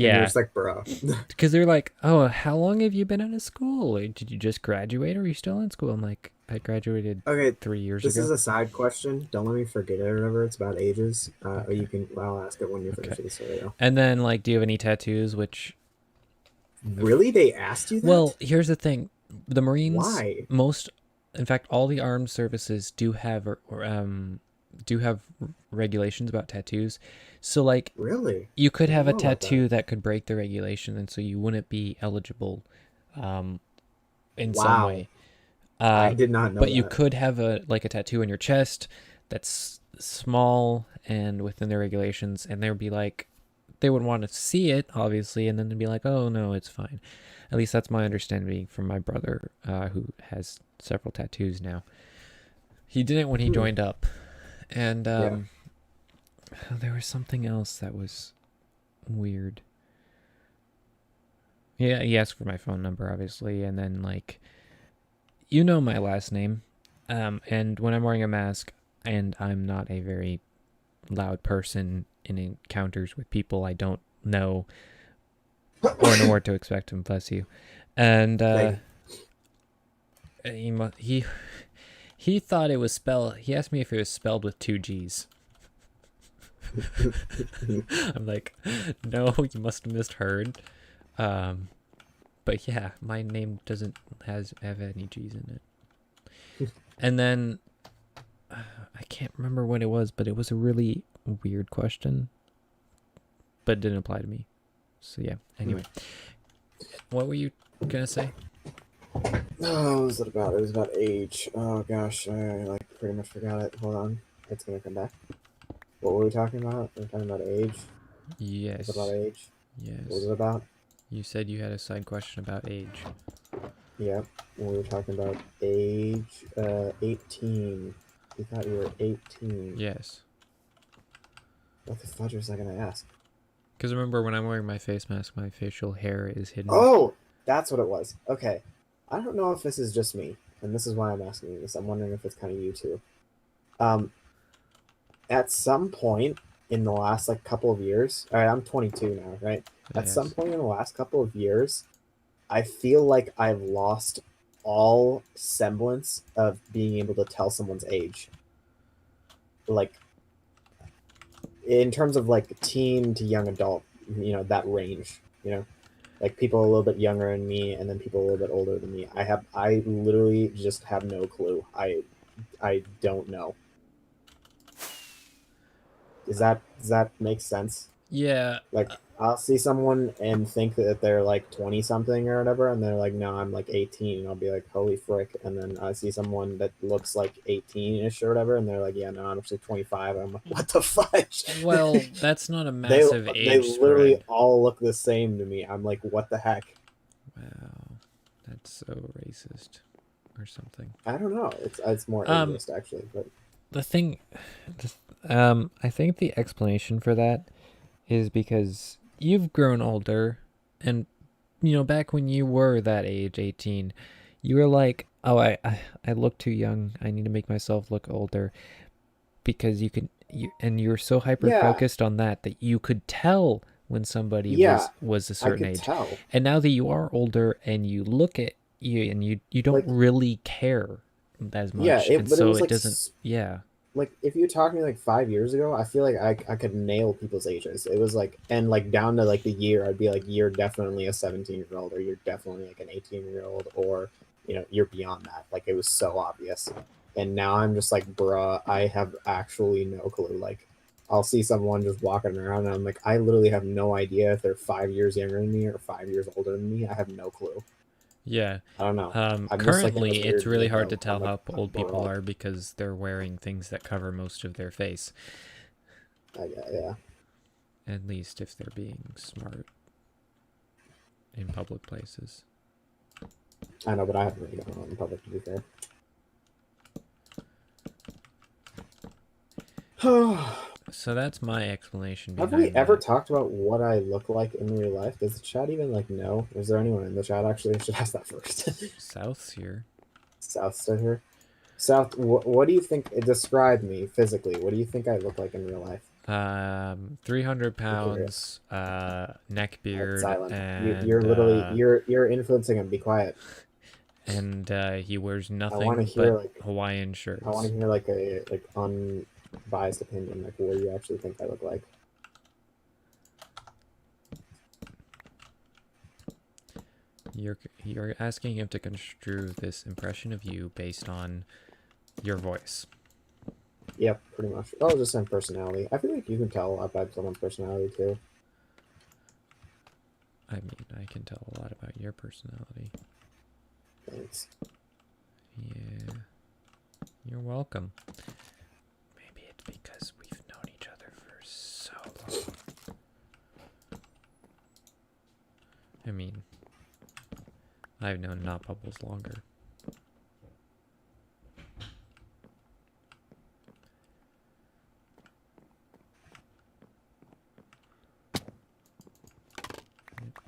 And you're yeah. just like, bro. Because they're like, oh, how long have you been out of school? Like, did you just graduate or are you still in school? I'm like, I graduated Okay, 3 years this ago. is a side question. Don't let me forget it or whatever. It's about ages. Okay. You can. I'll ask it when you Okay. finish the story. Though. And then, like, do you have any tattoos? Which, Really, they asked you well, that? here's the thing: the Marines, Why? in fact, all the armed services do have regulations about tattoos. So, like, Really? you could I didn't have a know about that. tattoo that could break the regulation, and so you wouldn't be eligible, um, in some Wow, way. I Uh, did not know but you that. could have a tattoo on your chest that's small and within the regulations, and they would be like, they would want to see it, obviously, and then they'd be like, oh no, it's fine. At least that's my understanding from my brother, who has several tattoos now. He didn't when he Hmm. joined up, and Yeah. there was something else that was weird. Yeah, he asked for my phone number, obviously, and then like, you know my last name, and when I'm wearing a mask and I'm not a very loud person in encounters with people I don't know or know what to expect him, bless you. And Like, he he thought it was spelled. He asked me if it was spelled with 2 G's. I'm like, no, you must have misheard. Um, but yeah, my name doesn't have any G's in it. And then I can't remember what it was, but it was a really weird question, but it didn't apply to me. So yeah. Anyway, what were you gonna say? Oh, what was it about? It was about age. Oh gosh, I like pretty much forgot it. Hold on, it's gonna come back. What were we talking about? We were talking about age. Was it about Yes. age? What was Yes. it about? You said you had a side question about age. Yep. We were talking about age. 18. You thought you were 18. Yes. What the fudge was I gonna ask? Because remember, when I'm wearing my face mask, my facial hair is hidden. Oh, that's what it was. Okay. I don't know if this is just me, and this is why I'm asking you this. I'm wondering if it's kind of you too. Um, at some point in the last like couple of years, all right, I'm 22 now, right? At some Yes. point in the last couple of years, I feel like I've lost all semblance of being able to tell someone's age. Like in terms of like teen to young adult, that range, like people a little bit younger than me and then people a little bit older than me. I literally just have no clue. I don't know. Does that make sense? Yeah. Like I'll see someone and think that they're like 20 something or whatever, and they're like, no, I'm like 18, and I'll be like, holy frick. And then I see someone that looks like 18-ish or whatever, and they're like, yeah, no, I'm actually 25. And I'm like, what the fudge? Well, that's not a they massive they age literally spread. all look the same to me. I'm like, what the heck? Wow. That's so racist. Or something. I don't know. It's more Um, ageist actually, but the thing, I think the explanation for that is because you've grown older, and back when you were that age, 18, you were like, oh, I look too young. I need to make myself look older because and you're so hyper yeah, focused on that you could tell when somebody yeah, was a I certain could age. tell. And now that you are older and you look at you and you don't Like, really care as yeah, much, and but it so was it like doesn't. Yeah. like if you talked to me like 5 years ago, I feel like I could nail people's ages. It was like, and like down to like the year, I'd be like, you're definitely a 17-year-old, or you're definitely like an 18-year-old, or you're beyond that. Like it was so obvious. And now I'm just like, bruh, I have actually no clue. Like I'll see someone just walking around, and I'm like, I literally have no idea if they're 5 years younger than me or 5 years older than me. I have no clue. Yeah. I don't know. I'm just like in this Currently, it's weird really hard to limbo. tell how I'm old people broad. are because they're wearing things that cover most of their face, Yeah. at least if they're being smart in public places. I know, but I haven't really gone out in public to be fair. So that's my explanation Have we behind ever that. talked about what I look like in real life? Does the chat even like know? Is there anyone in the chat actually? I should ask that first. South's here. South still here. South, what do you think? Describe me physically. What do you think I look like in real life? 300 I'm curious. pounds, neck beard, Silent. You're and literally you're influencing him. Be quiet. he wears I want to nothing hear but like Hawaiian I want shirts. to hear like a like unbiased opinion. Like what do you actually think I look like? You're asking him to construe this impression of you based on your voice. Yep, pretty much. Oh, just some personality. I feel like you can tell about someone's personality too. I mean, I can tell a lot about your personality. Thanks. Yeah. You're welcome. Maybe it's because we've known each other for so long. I mean, I've known Not Bubbles longer.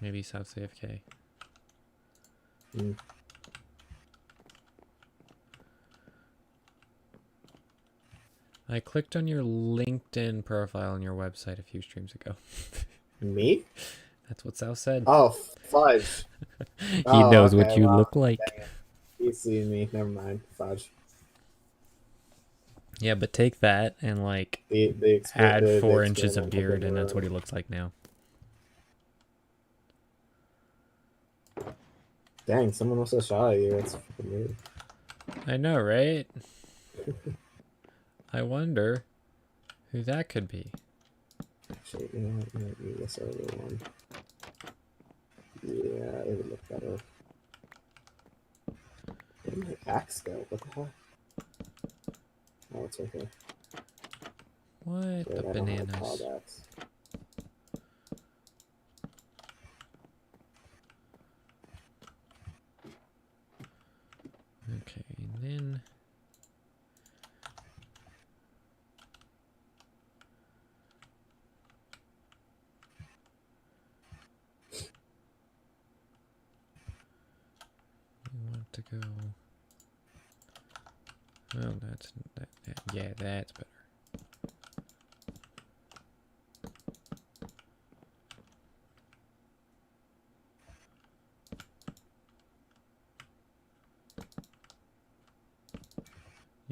Maybe South AFK. Mm. I clicked on your LinkedIn profile on your website a few streams ago. Me? That's what South said. Oh, fudge. He Oh, knows okay. what you Well, look like. dang it. He's seen me. Never mind. Fudge. Yeah, but take that and like add The 4 inches of experiment has beard, been and that's what he ruined. looks like now. Dang, someone else has shot at you. That's fucking weird. I know, right? I wonder who that could be. Actually, you know what? I'm gonna use this other one. Yeah, it would look better. Where did my axe go? What the hell? Oh, it's right here. What? Wait, The I don't have a bananas. cloud axe. Okay, and then we want to go. Well, yeah, that's better.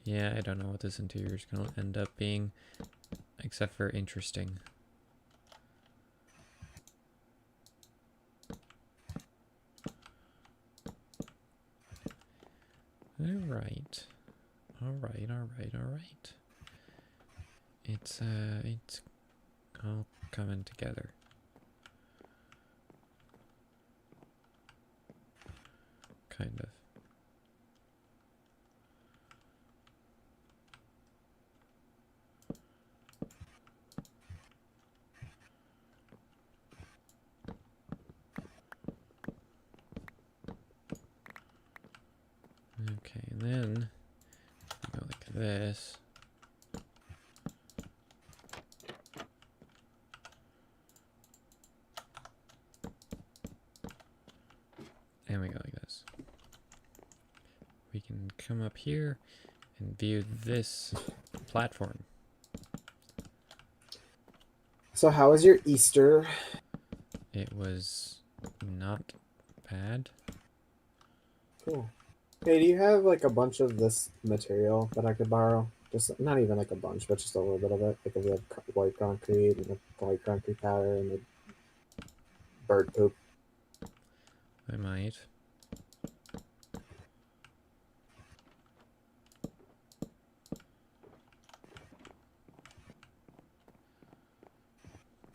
Yeah, I don't know what this interior is going to end up being, except for interesting. Alright. Alright. It's all coming together. Kind of. Okay, and then go like this. And we go like this. We can come up here and view this platform. So how was your Easter? It was not bad. Cool. Hey, do you have like a bunch of this material that I could borrow? Just not even like a bunch, but just a little bit of it. Like if we have white concrete and the white concrete powder and the bird poop. I might.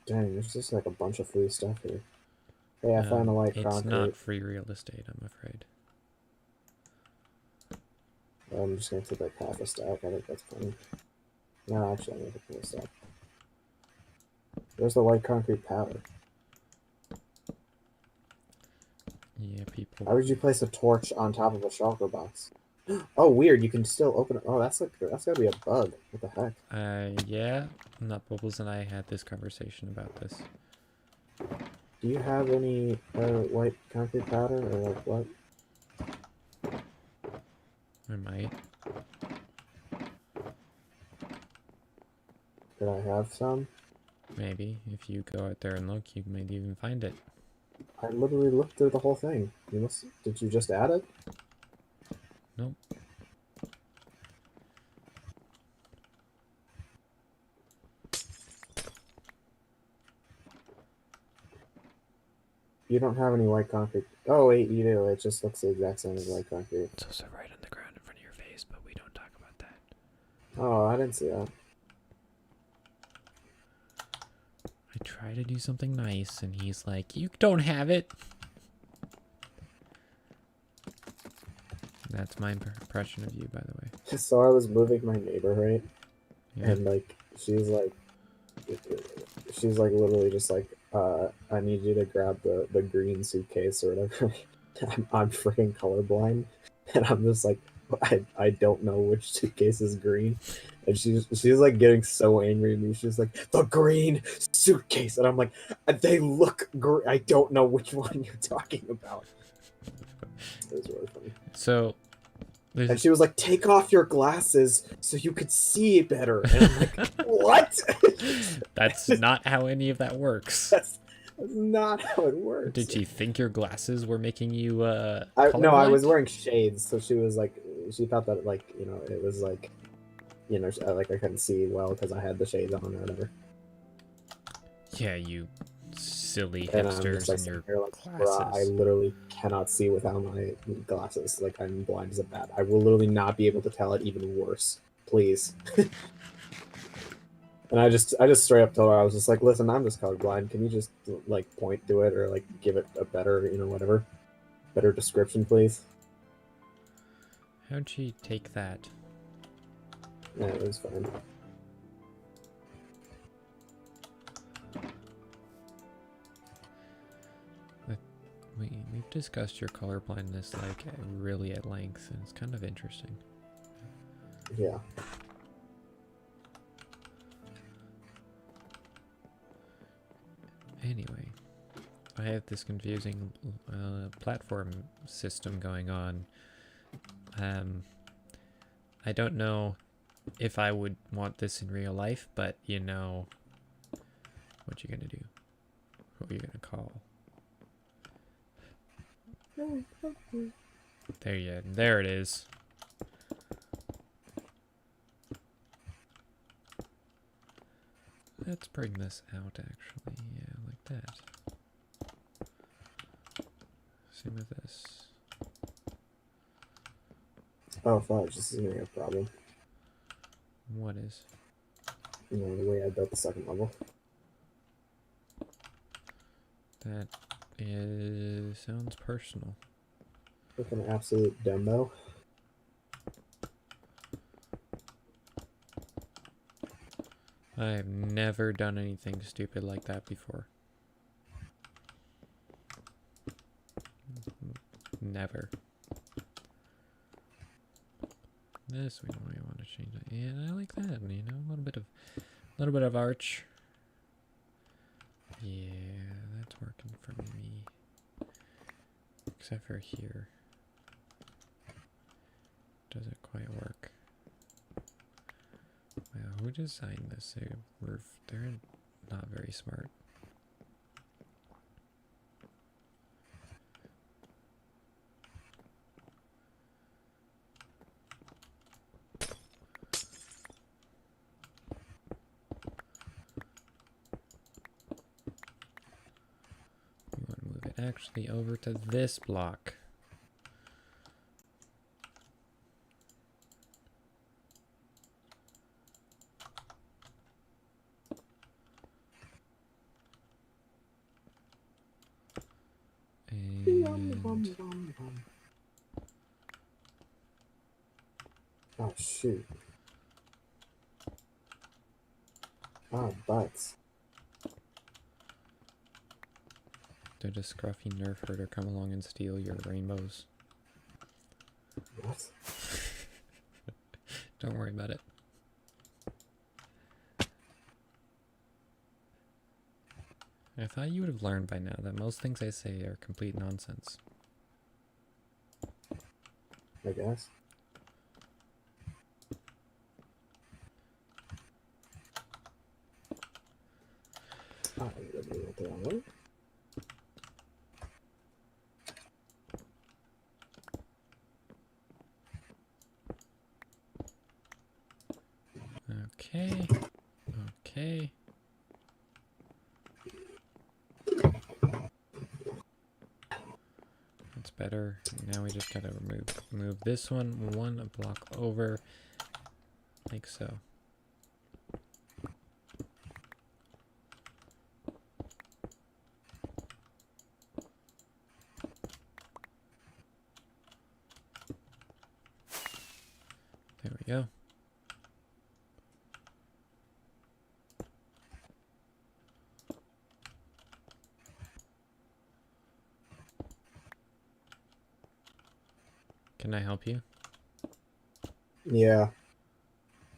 Dang, there's just like a bunch of free stuff here. Hey, I found the white It's concrete. not free real estate, I'm afraid. I'm just gonna take like half a stack. I think that's funny. No, actually, I'm gonna take the whole stack. Where's the white concrete powder? Yeah, people. Why would you place a torch on top of a shulker box? Oh, weird! You can still open it. Oh, that's gotta be a bug. What the heck? Yeah, Nut Bubbles and I had this conversation about this. Do you have any white concrete powder or like what? I might. Could I have some? Maybe. If you go out there and look, you might even find it. I literally looked through the whole thing. Did you just add it? Nope. You don't have any white concrete. Oh wait, you do. It just looks the exact same as white concrete. It's also right on the ground in front of your face, but we don't talk about that. Oh, I didn't see that. I try to do something nice, and he's like, "You don't have it." That's my impression of you, by the way. So I was moving my neighbor, right? Yeah. And like she's like literally just like, I need you to grab the green suitcase or whatever. I'm freaking colorblind, and I'm just like, I don't know which suitcase is green, and she's like getting so angry at me. She's like, the green suitcase, and I'm like, they look green. I don't know which one you're talking about. It was really funny. So, and she was like, take off your glasses so you could see better. And I'm like, what? That's not how any of that works. That's not how it works. Did you think your glasses were making you no, I colorblind? was wearing shades, so she was like, she thought that like, you know, it was like, you know, like I couldn't see well because I had the shades on or whatever. Yeah, you silly And I'm hipsters just like, and your here, like, glasses. I literally cannot see without my glasses. Like, I'm blind as a bat. I will literally not be able to tell it even worse. Please. And I just straight up told her, I was just like, listen, I'm just colorblind. Can you just like point to it or like give it a better, whatever, better description, please? How'd she take that? Yeah, it was fine. We've discussed your colorblindness like really at length, and it's kind of interesting. Yeah. Anyway, I have this confusing platform system going on. I don't know if I would want this in real life, but you know, what you gonna do? What are you gonna call? There it is. Let's bring this out actually, yeah, like that. Same with this. Oh, fudge, this is gonna be a problem. What is? The way I built the second level. That sounds personal. Like an absolute dumbo. I've never done anything stupid like that before. Never. This we want to change it. Yeah, I like that. You know, a little bit of arch. Yeah, that's working for me. Except for here. Doesn't quite work. Wow, who designed this roof? They're not very smart. We want to move it actually over to this block. Oh shoot. Oh, butts. Did a scruffy nerf herder come along and steal your rainbows? What? Don't worry about it. I thought you would have learned by now that most things I say are complete nonsense. I guess. Oh, I need to do it the wrong way. Okay. Okay. That's better. Now we just gotta move this one block over, like so. There we go. Can I help you? Yeah.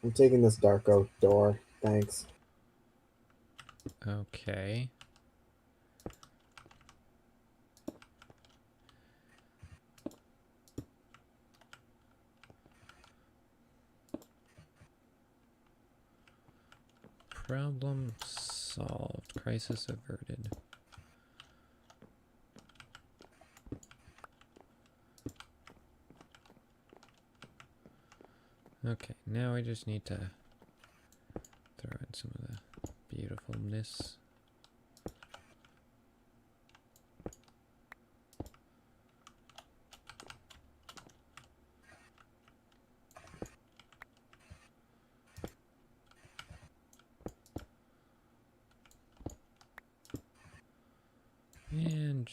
I'm taking this dark oak door. Thanks. Okay. Problem solved. Crisis averted. Okay, now I just need to throw in some of the beautifulness.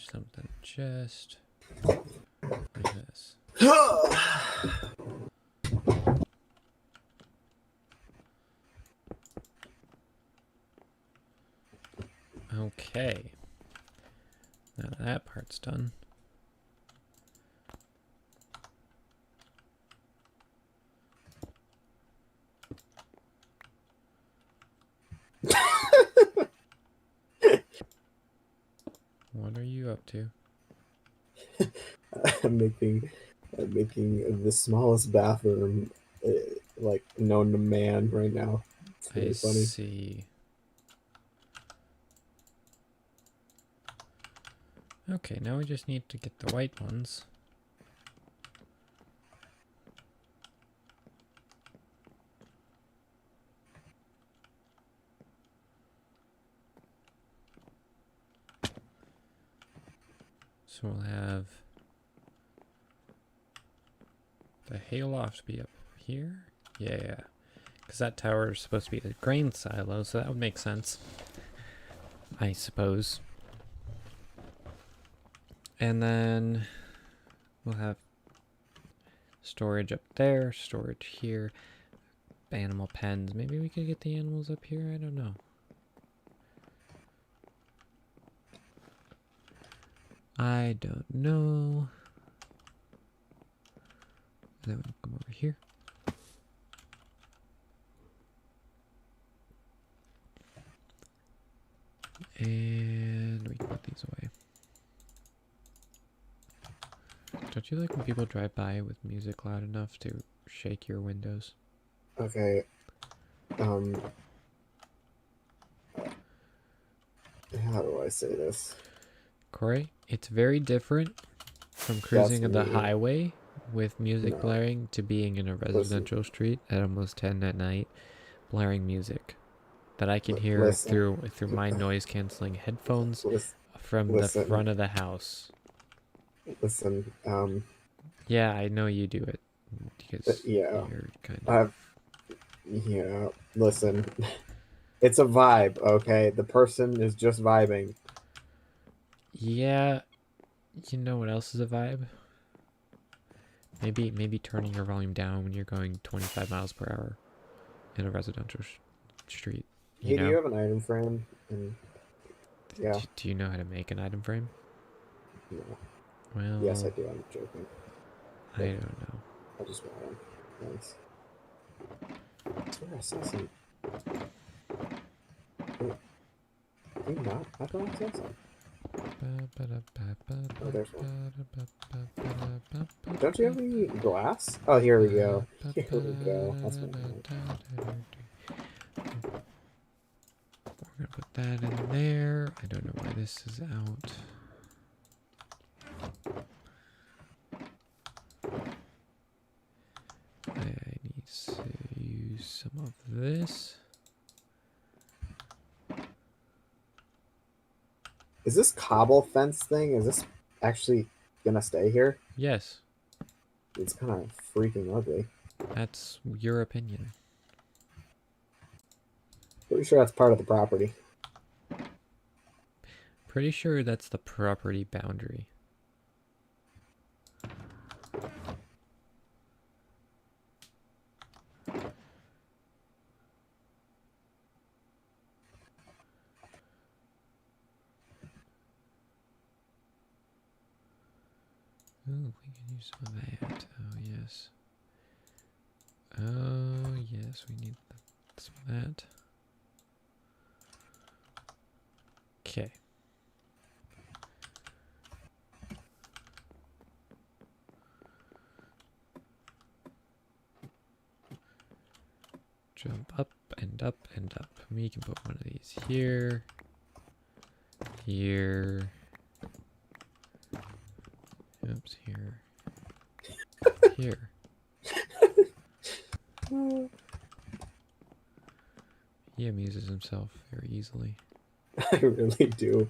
change something just like this. Okay. Now that part's done. What are you up to? I'm making the smallest bathroom like known to man right now. It's I really funny. see. Okay, now we just need to get the white ones. So we'll have the hayloft be up here. Yeah, because that tower is supposed to be a grain silo, so that would make sense, I suppose. And then we'll have storage up there, storage here, animal pens. Maybe we could get the animals up here? I don't know. I don't know. Then we'll come over here. And we can put these away. Don't you like when people drive by with music loud enough to shake your windows? Okay. How do I say this? Corey, it's very different from cruising on the me. highway with music No. blaring to being in a residential street at almost 10 at night, blaring music that I can hear Listen. through my noise canceling headphones from the Listen. front of the house. Listen. Yeah, I know you do it because Yeah. you're kind of. Yeah. Listen. It's a vibe, okay? The person is just vibing. Yeah, you know what else is a vibe? Maybe turning your volume down when you're going 25 miles per hour in a residential street. Hey, do you have an item frame? And yeah. Do you know how to make an item frame? No. Well, Yes, I do. I'm joking. I don't know. I just want one. Thanks. I swear I saw some. Wait, do you not? I thought I saw some. Oh, there's one. Don't you have any glass? Oh, here we go. Here we go. That's what I meant. We're gonna put that in there. I don't know why this is out. I need to use some of this. Is this cobble fence thing? Is this actually gonna stay here? Yes, It's kind of freaking ugly. that's your opinion. Pretty sure that's part of the property. Pretty sure that's the property boundary. Ooh, we can use some of that. Oh, yes. Oh, yes, we need some of that. Okay. Jump up and up and up. We can put one of these here. Here. Oops, here. Here. He amuses himself very easily. I really do.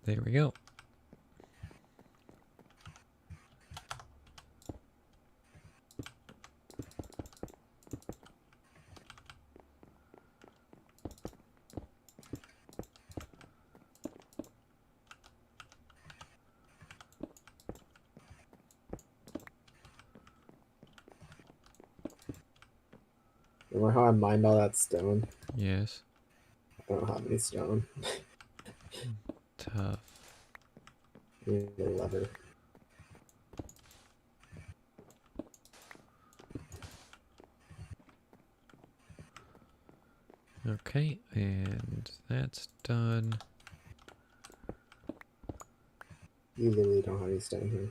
There we go. Remember how I mined all that stone? Yes. I don't have any stone. Tough. Need a lever. Okay, and that's done. You literally don't have any stone here.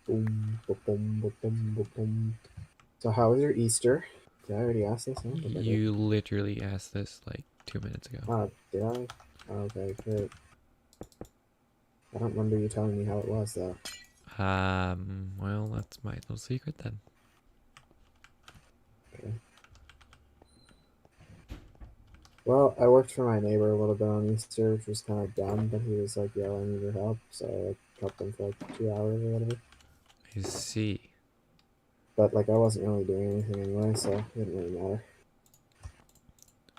Boom, boom, boom, boom, boom, boom. So how was your Easter? Did I already ask this? I don't think I did. You literally asked this like 2 minutes ago. Oh, did I? Okay, great. I don't remember you telling me how it was though. Well, that's my little secret then. Okay. Well, I worked for my neighbor a little bit on Easter, which was kind of dumb, but he was like, "Yo, I need your help," so I like, helped him for like 2 hours or whatever. I see. But like I wasn't really doing anything anyway, so it didn't really matter.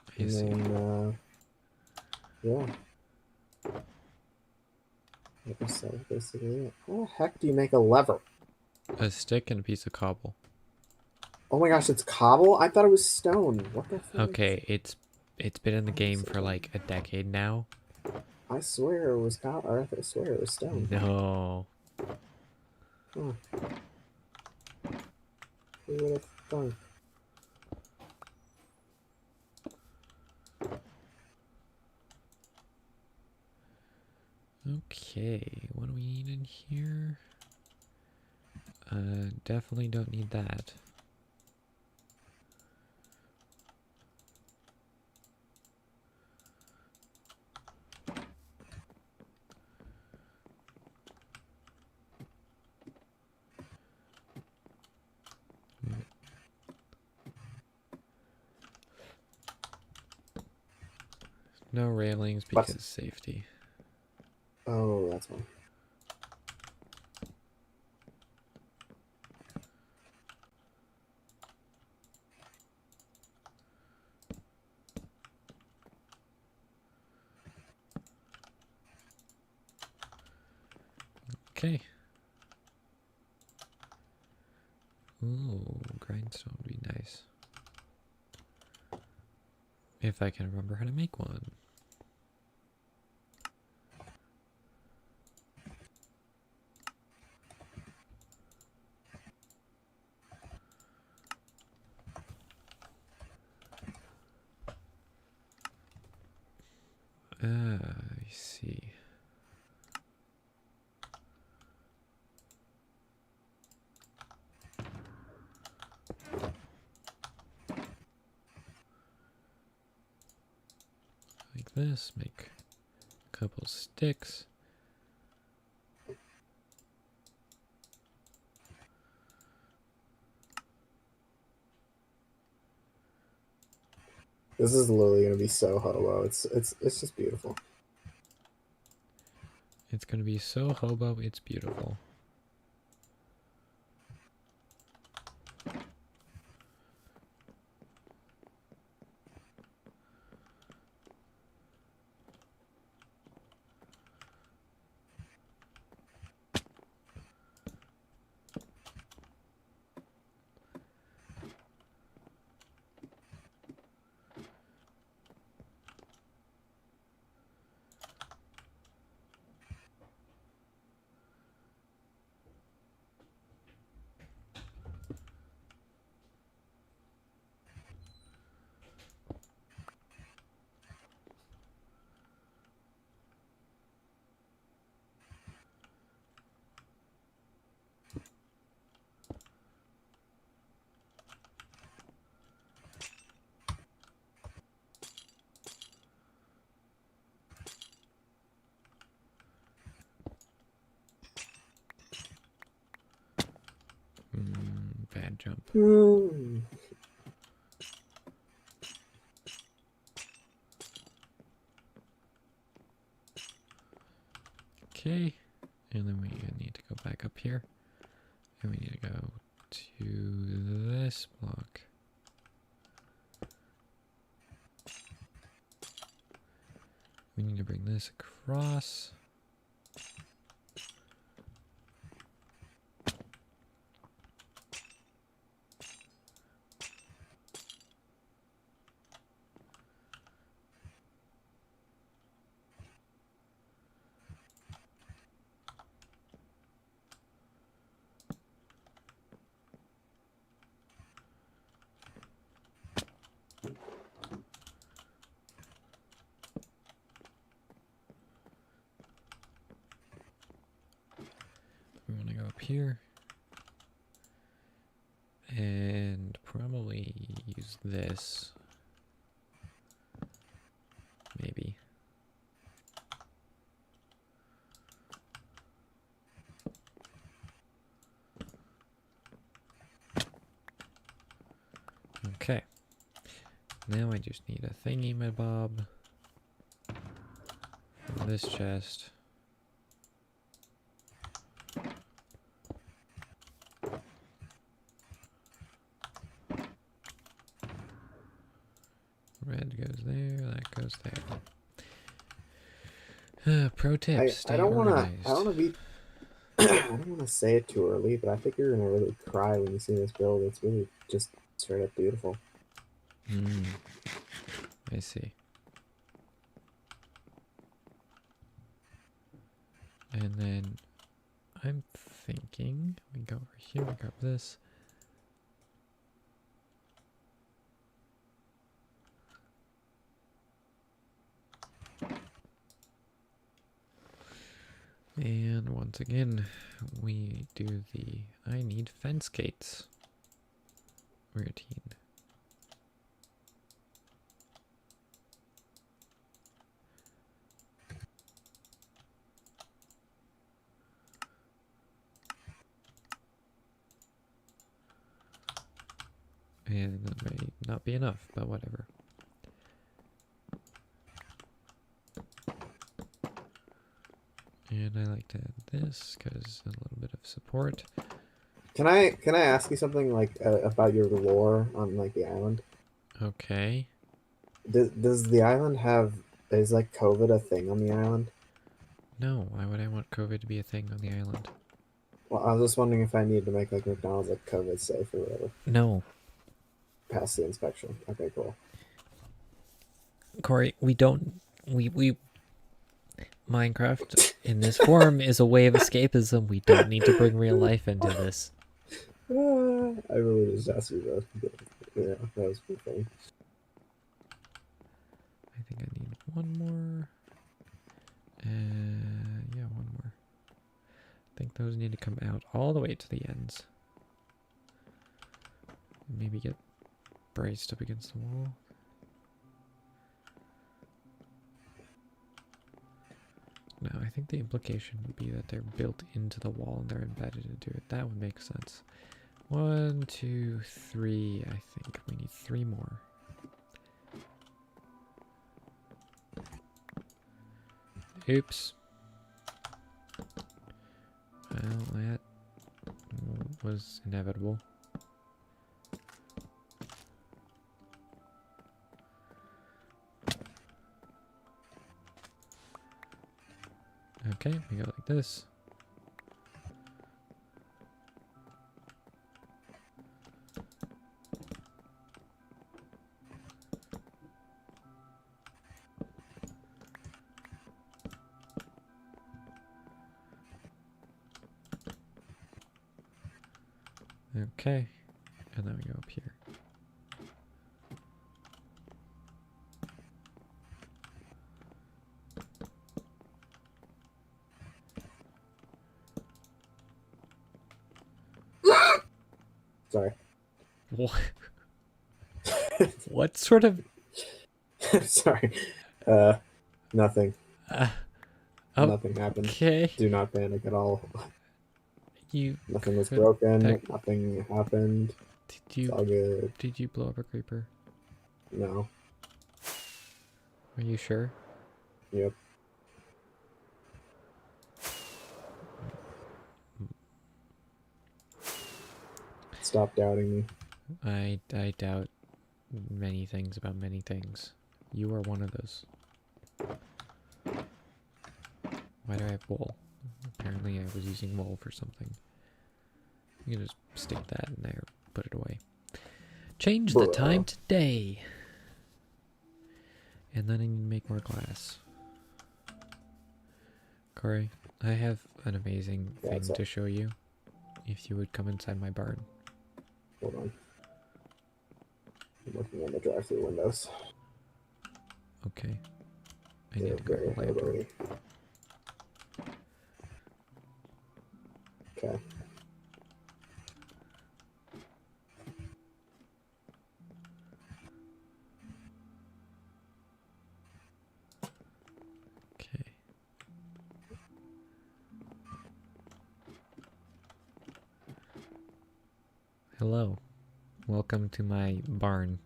I And see. then yeah, that was basically it. How the heck do you make a lever? A stick and a piece of cobble. Oh my gosh, it's cobble? I thought it was stone. What the fuck? Okay, it's been in the I'm game so for dumb. like a decade now. I swear it was cobble. Or I swear it was stone. No. Huh. Who would have thunk? Okay, what do we need in here? Definitely don't need that. No railings What? because safety. Oh, that's one. Okay. Ooh, grindstone would be nice. If I can remember how to make one. I see. Like this, make a couple sticks. This is literally gonna be so hobo. It's just beautiful. It's gonna be so hobo, it's beautiful. Bad jump. Hmm. Okay, and then we need to go back up here. And we need to go to this block. We need to bring this across. here. And probably use this. Maybe. Okay. Now I just need a thingy mabob. This chest. Red goes there, that goes there. Pro tip, stay I don't organized. wanna be I don't wanna say it too early, but I think you're gonna really cry when you see this build. It's really just straight up beautiful. I see. And then I'm thinking we go over here, we grab this. And once again, we do the I need fence gates routine. And that may not be enough, but whatever. And I like to add this because a little bit of support. Can I ask you something like about your lore on like the island? Okay. Does the island have is like COVID a thing on the island? No, why would I want COVID to be a thing on the island? Well, I was just wondering if I need to make like McDonald's like COVID safe or whatever. No. Pass the inspection. Okay, cool. Corey, we Minecraft in this form is a way of escapism. We don't need to bring real life into this. I really just asked you that. Yeah, that was pretty funny. I think I need one more. Yeah, one more. I think those need to come out all the way to the ends. Maybe get braced up against the wall. No, I think the implication would be that they're built into the wall and they're embedded into it. That would make sense. 1, 2, 3. I think we need 3 more. Oops. Well, that was inevitable. Okay, we go like this. Okay, and then we go up here. Sorry. What? What sort of? Sorry. Nothing. Oh, Nothing happened. okay. Do not panic at all. You. Nothing was could broken. tech- Nothing happened. It's all good. Did you blow up a creeper? No. Are you sure? Yep. Stop doubting me. I doubt many things about many things. You are one of those. Why do I have wool? Apparently I was using wool for something. You can just stick that in there, put it away. Change the time to day. And then I need to make more glass. Corey, I have an amazing thing to show you. If you would come inside my barn. Hold on. I'm looking at the drive-through windows. Okay. I need to grab a lantern. Okay. Hello. Welcome to my barn.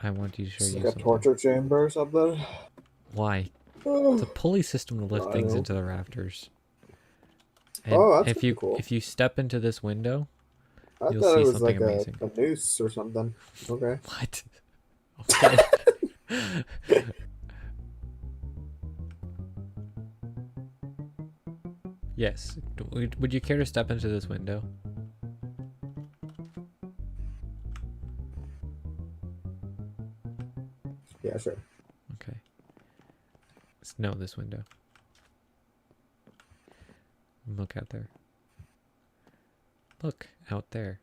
I want to show It's you like a something. torture chamber or something. Why? Oh, It's a pulley system to lift I things know. into the rafters. And That's if pretty you cool. if you step into this window, I you'll thought it see was something like amazing. a noose or something. Okay. What? Okay. Yes. Would you care to step into this window? Yeah, sure. Okay. No, this window. Look out there. Look out there.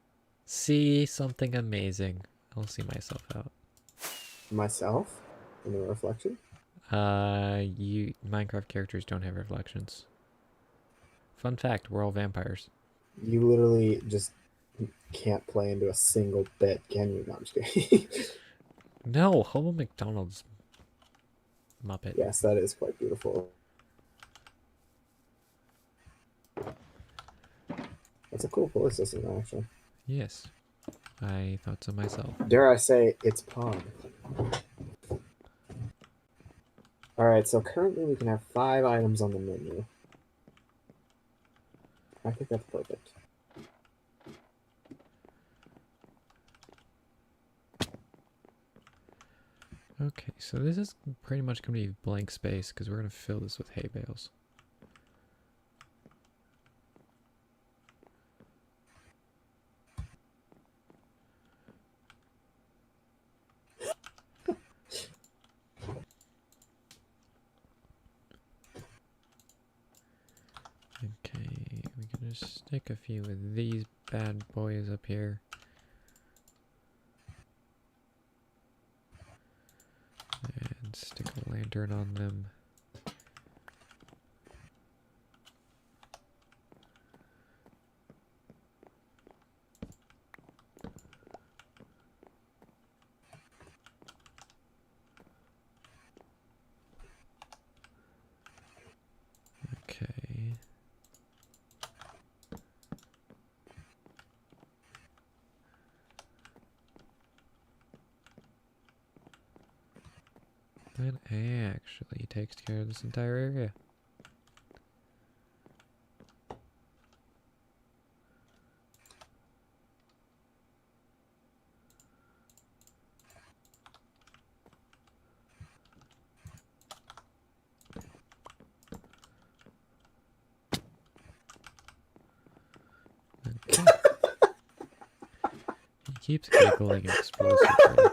See something amazing. I'll see myself out. Myself in the reflection. You Minecraft characters don't have reflections. Fun fact, we're all vampires. You literally just can't play into a single bit, can you? No, I'm just kidding. No, Hobo McDonald's Muppet. Yes, that is quite beautiful. That's a cool pulley system, actually. Yes. I thought so myself. Dare I say, it's Pong. Alright, so currently we can have 5 items on the menu. I think that's perfect. Okay, so this is pretty much going to be blank space because we're going to fill this with hay bales. Okay, we can just stick a few of these bad boys up here. And stick a lantern on them. Okay. That actually takes care of this entire area. Okay. He keeps giggling explosively.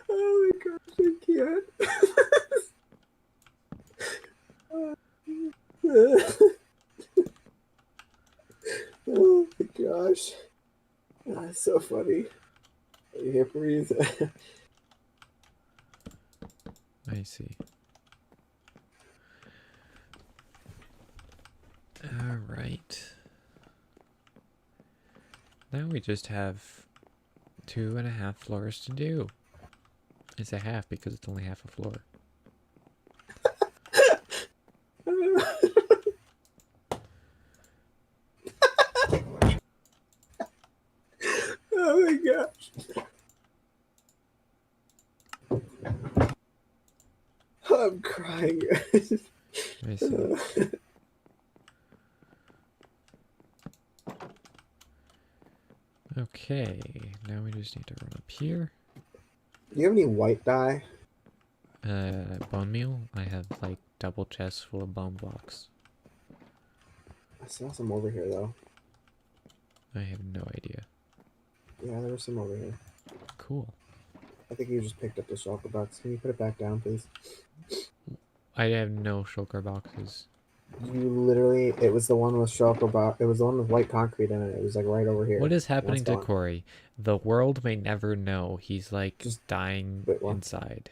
Oh my gosh, I can't. Oh my gosh. That's so funny. You can't breathe. I see. Alright. Now we just have 2.5 floors to do. It's a half because it's only half a floor. Oh my gosh. I'm crying. I see. Okay, now we just need to run up here. Do you have any white dye? Bone meal? I have like double chests full of bone blocks. I saw some over here though. I have no idea. Yeah, there was some over here. Cool. I think you just picked up the shulker box. Can you put it back down, please? I have no shulker boxes. You literally, it was the one with shulker box. It was the one with white concrete in it. It was like right over here. What is happening That's to gone. Corey? The world may never know. He's like Just dying wait, what? inside.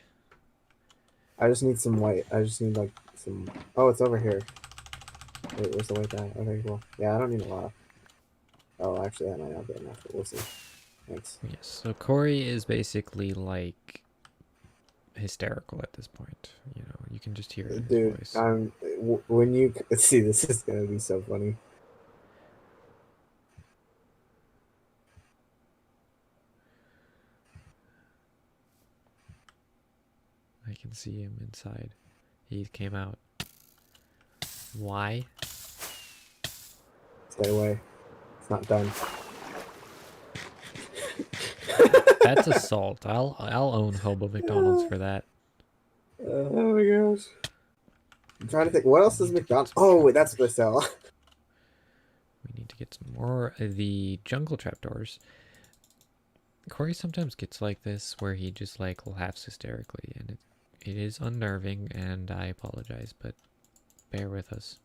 I just need some white. I just need like some. Oh, it's over here. Wait, where's the white dye? Okay, cool. Yeah, I don't need a lot. Oh, actually, that might not be enough, but we'll see. Thanks. Yes, so Corey is basically like hysterical at this point. You know, you can just hear it in his Dude, voice. when you see, this is gonna be so funny. I can see him inside. He came out. Why? Stay away. It's not done. That's assault. I'll own Hobo McDonald's for that. Oh my gosh. I'm trying to think. What else We does need to get McDonald's? some Oh, wait, that's what they trapdoors. sell. We need to get some more of the jungle trapdoors. Corey sometimes gets like this where he just like laughs hysterically, and it is unnerving, and I apologize, but bear with us.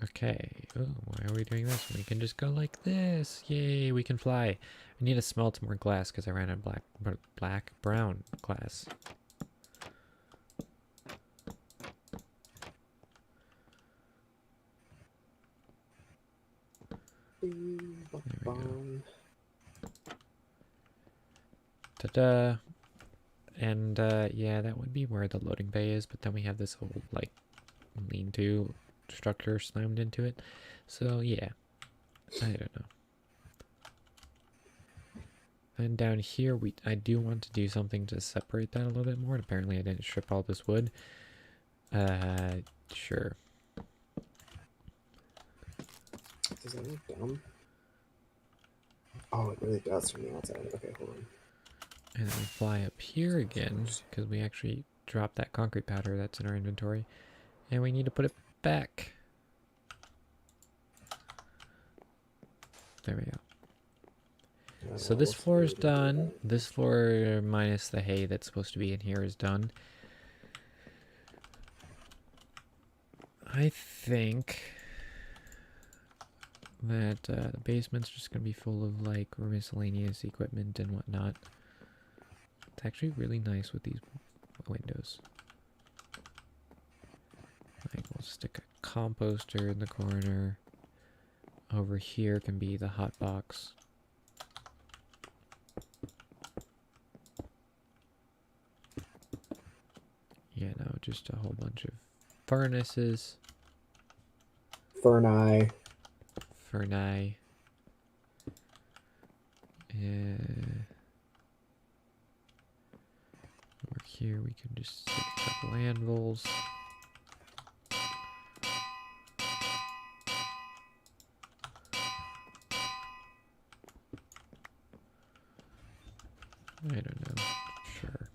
Okay. Oh, why are we doing this? We can just go like this. Yay, we can fly. I need to smelt more glass because I ran out of brown glass. There we go. Ta-da! And yeah, that would be where the loading bay is, but then we have this whole like lean-to structure slammed into it. So yeah, I don't know. And down here, I do want to do something to separate that a little bit more. And apparently I didn't strip all this wood. Sure. Does that look dumb? Oh, it really does from the outside. Okay, hold on. And then we fly up here again, because we actually dropped that concrete powder that's in our inventory. And we need to put it back. There we go. So this floor is done. This floor minus the hay that's supposed to be in here is done. I think that the basement's just going to be full of like miscellaneous equipment and whatnot. It's actually really nice with these windows. Like we'll stick a composter in the corner. Over here can be the hot box. Yeah, no, just a whole bunch of furnaces. Furni. Yeah. Over here we can just stick a couple anvils. I don't know. Sure.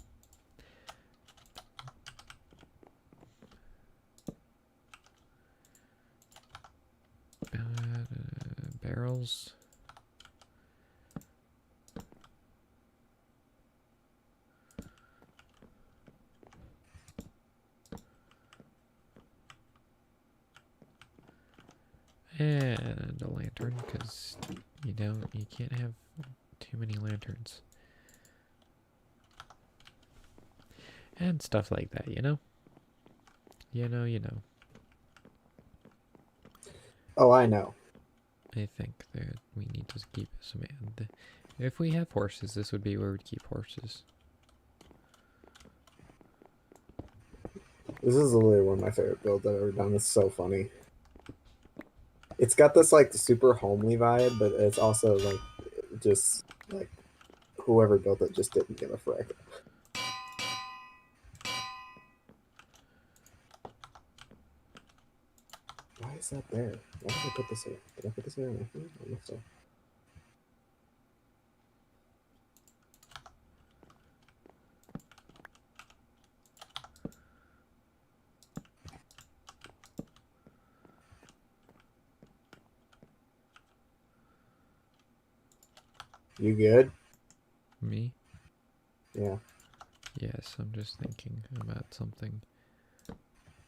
Barrels. And a lantern, because you can't have too many lanterns. And stuff like that, you know? You know. Oh, I know. I think that we need to keep some. And if we have horses, this would be where we'd keep horses. This is literally one of my favorite builds I've ever done. It's so funny. It's got this like super homely vibe, but it's also like just like whoever built it just didn't give a frick. Why is that there? Why did I put this here? Did I put this here on my phone? I don't know so. You good? Me? Yeah. Yes, I'm just thinking about something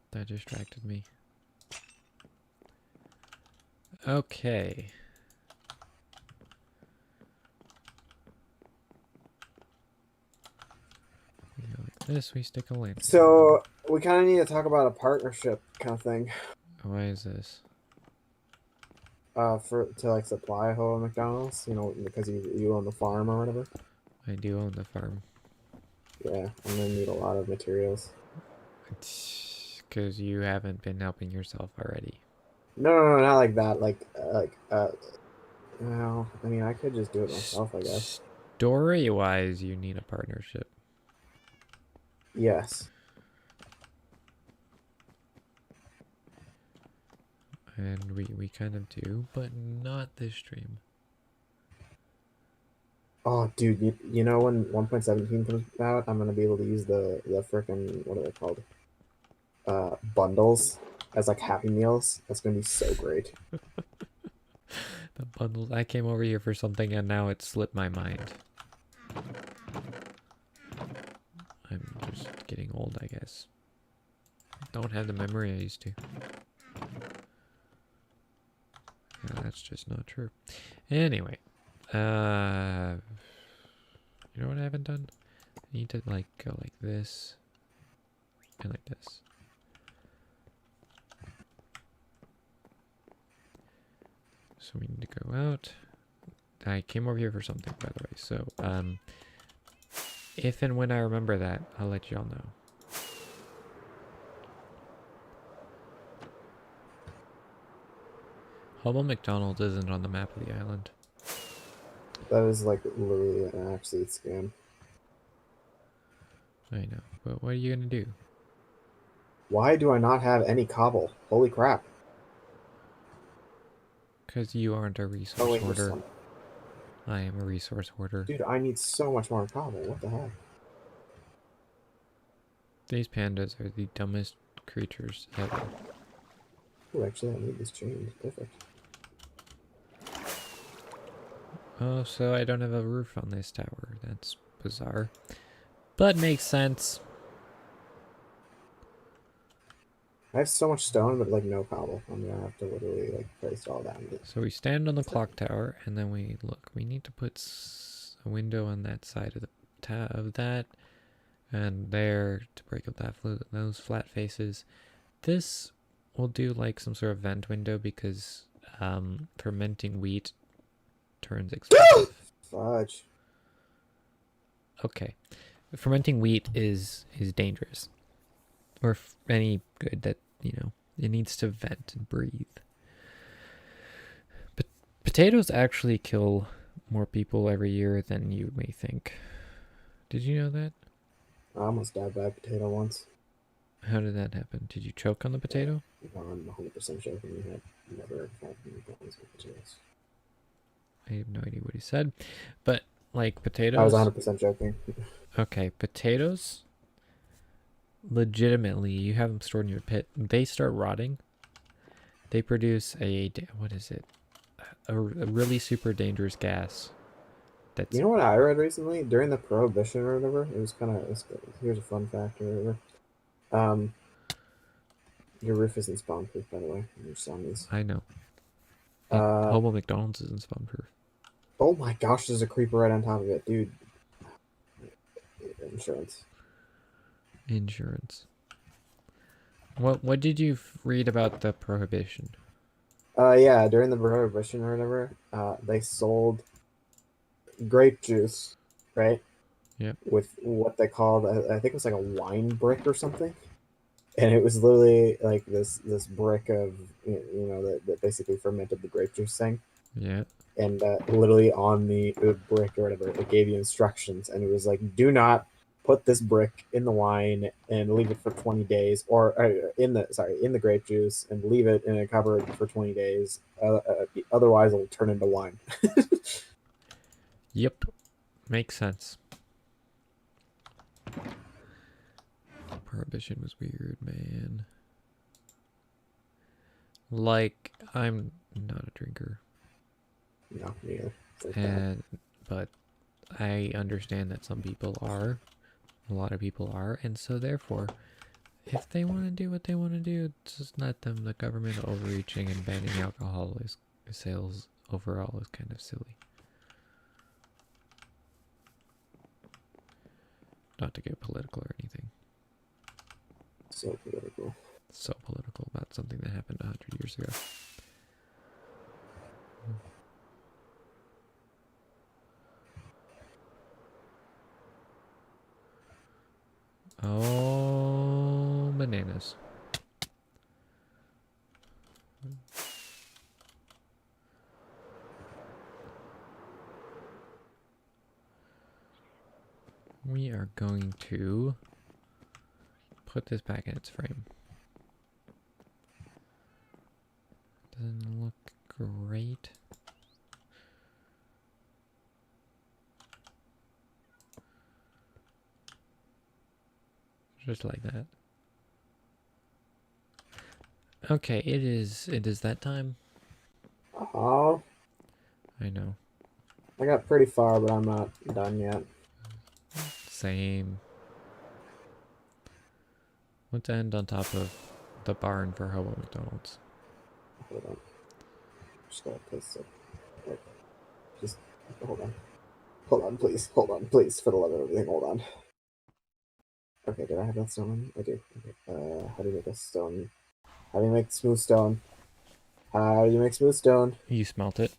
that distracted me. Okay. We go like this, we stick a lantern. So we kind of need to talk about a partnership kind of thing. Why is this? To like supply Ho McDonald's, you know, because you own the farm or whatever. I do own the farm. Yeah, I'm gonna need a lot of materials. Because you haven't been helping yourself already. No, not like that. Well, I mean, I could just do it myself, I guess. story-wise, you need a partnership. Yes. And we kind of do, but not this stream. Oh, dude, you know when 1.17 comes out, I'm gonna be able to use the frickin' what are they called? Bundles as like Happy Meals. That's gonna be so great. The bundles. I came over here for something and now it slipped my mind. I'm just getting old, I guess. Don't have the memory I used to. Yeah, that's just not true. Anyway, you know what I haven't done? I need to like go like this and like this. So we need to go out. I came over here for something, by the way. So, if and when I remember that, I'll let y'all know. Hubble McDonald's isn't on the map of the island. That is like literally an absolute scam. I know, but what are you gonna do? Why do I not have any cobble? Holy crap. Because you aren't a Oh resource wait, there's hoarder. some. I am a resource hoarder. Dude, I need so much more cobble. What the heck? These pandas are the dumbest creatures ever. Oh, actually, I need this chain. Perfect. Oh, so I don't have a roof on this tower. That's bizarre. But makes sense. I have so much stone, but like no cobble. I'm gonna have to literally like place it all down. So we stand on the clock tower, and then we look. We need to put a window on that side of the of that, and there to break up that those flat faces. This will do like some sort of vent window because fermenting wheat turns explosive. Fudge. Okay, fermenting wheat is dangerous, or any good that it needs to vent and breathe. But potatoes actually kill more people every year than you may think. Did you know that? I almost died by a potato once. How did that happen? Did you choke on the potato? No, I'm 100% joking. We had never had any problems with potatoes. I have no idea what he said, but like potatoes. I was 100% joking. Okay, potatoes. Legitimately, you have them stored in your pit. They start rotting. They produce what is it? A really super dangerous gas. That's You know what I read recently? During the Prohibition or whatever, it was kind of. Here's a fun fact or whatever. Your roof isn't spawn proof, by the way. Your zombies. I know. Uh, Hobo McDonald's isn't spawn proof. oh my gosh, there's a creeper right on top of it, dude. Insurance. Insurance. What did you read about the prohibition? Yeah, during the Prohibition or whatever, they sold grape juice, right? Yep. With what they called, I think it was like a wine brick or something, and it was literally like this brick of that basically fermented the grape juice thing. Yeah. And literally on the brick or whatever, it gave you instructions, and it was like, do not put this brick in the wine and leave it for 20 days, or in the grape juice and leave it in a cupboard for 20 days. Otherwise, it'll turn into wine. Yep. Makes sense. Prohibition was weird, man. Like, I'm not a drinker. No, me either. But I understand that some people are. A lot of people are, and so therefore, if they want to do what they want to do, just let them. The government overreaching and banning alcohol sales overall is kind of silly. Not to get political or anything. So political. So political about something that happened 100 years ago. Oh, bananas. we are going to put this back in its frame. Doesn't look great. Just like that. Okay, it is that time. Oh, I know. I got pretty far, but I'm not done yet. Same. Let's end on top of the barn for Hobo McDonald's. Hold on. Just gotta place it. Right. Just hold on. Hold on, please. Hold on, please. For the love of everything, hold on. Okay, did I have that stone? I do. Okay. How do you make a stone? How do you make smooth stone? How do you make smooth stone? You smelt it.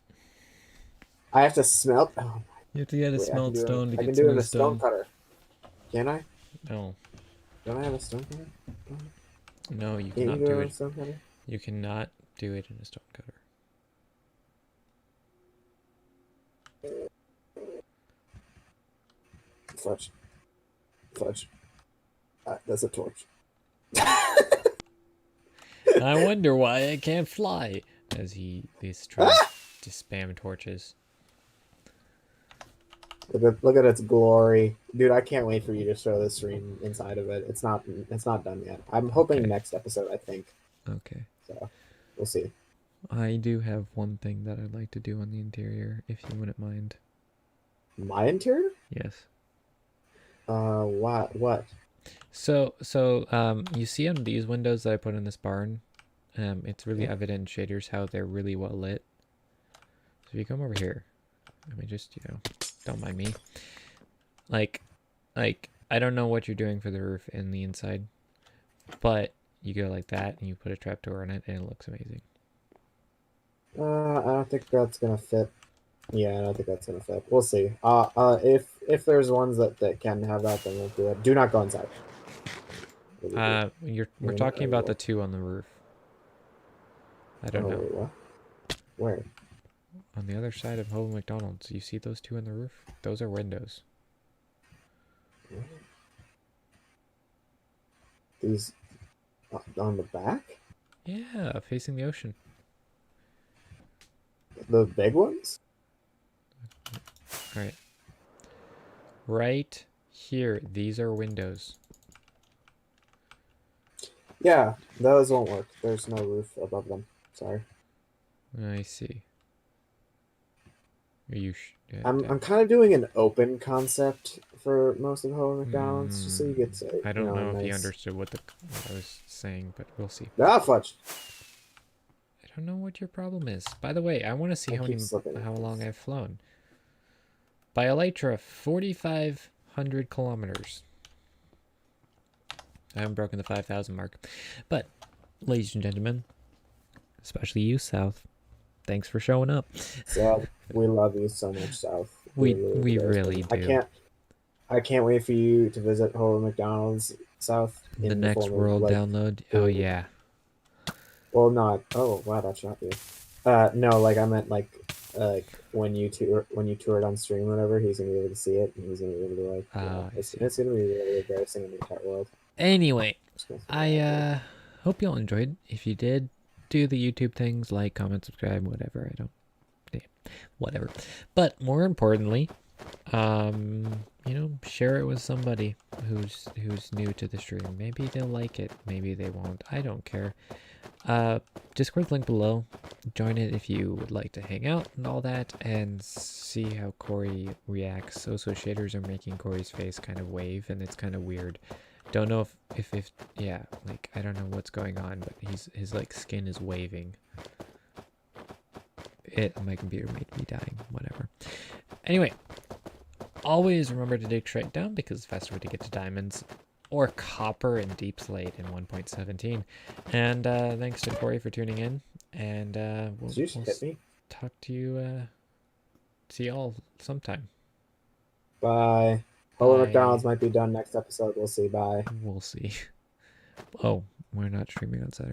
I have to smelt. Oh, You have to get a wait, smelt stone to I can get do it in smooth a stone stone. cutter. Can I? No. Don't I have a stone cutter? No, you Can't you cannot do do it in a it. stone cutter? You cannot do it in a stone cutter. Fudge. Fudge. That's a torch. I wonder why I can't fly. As he's trying to spam torches. Look at its glory, dude! I can't wait for you to show the stream inside of it. It's not done yet. I'm hoping Okay. next episode. I think Okay. so. We'll see. I do have one thing that I'd like to do on the interior, if you wouldn't mind. My interior? Yes. What? So you see on these windows that I put in this barn, it's really Yeah. evident in shaders how they're really well lit. So if you come over here, let me just, don't mind me. Like, I don't know what you're doing for the roof in the inside, but you go like that and you put a trapdoor on it and it looks amazing. I don't think that's gonna fit. Yeah, I don't think that's gonna fit. We'll see. If there's ones that can have that, then we'll do it. Do not go inside. We're talking about the two on the roof. I don't know. Wait, what? Where? On the other side of Hobo McDonald's, you see those two on the roof? Those are windows. These on the back? Yeah, facing the ocean. The big ones? All right. Right here, these are windows. Yeah, those won't work. There's no roof above them. Sorry. I see. Are you I'm kind of doing an open concept for most of Hobo McDonald's, just so you get to. I don't know if nice... you understood what I was saying, but we'll see. Ah, fudge. I don't know what your problem is. By the way, I want to see how long I've flown. By Elytra, 4,500 kilometers. I haven't broken the 5,000 mark. But, ladies and gentlemen, especially you, South, thanks for showing up. South, we love you so much, South. We really do. I can't wait for you to visit Hobo McDonald's, South. The next world download. Oh yeah. Well, not. Oh wow, that shot you. No, like I meant like when you toured on stream, or whatever. He's gonna be able to see it, and he's gonna be able to like. It's gonna be really embarrassing in the entire world. Anyway, I hope y'all enjoyed. If you did, do the YouTube things, like, comment, subscribe, whatever. Whatever. But more importantly, share it with somebody who's new to the stream. Maybe they'll like it, maybe they won't. I don't care. Discord link below. Join it if you would like to hang out and all that, and see how Corey reacts. Also, shaders are making Corey's face kind of wave, and it's kind of weird. Don't know if yeah, like I don't know what's going on, but his like skin is waving. My computer might be dying, whatever. Anyway, always remember to dig straight down, because it's faster way to get to diamonds or copper and deep slate in 1.17. And thanks to Corey for tuning in, and we'll talk to you, see y'all sometime. Bye. Hobo McDonald's might be done next episode. We'll see. Bye. We'll see. Oh, we're not streaming on Saturday.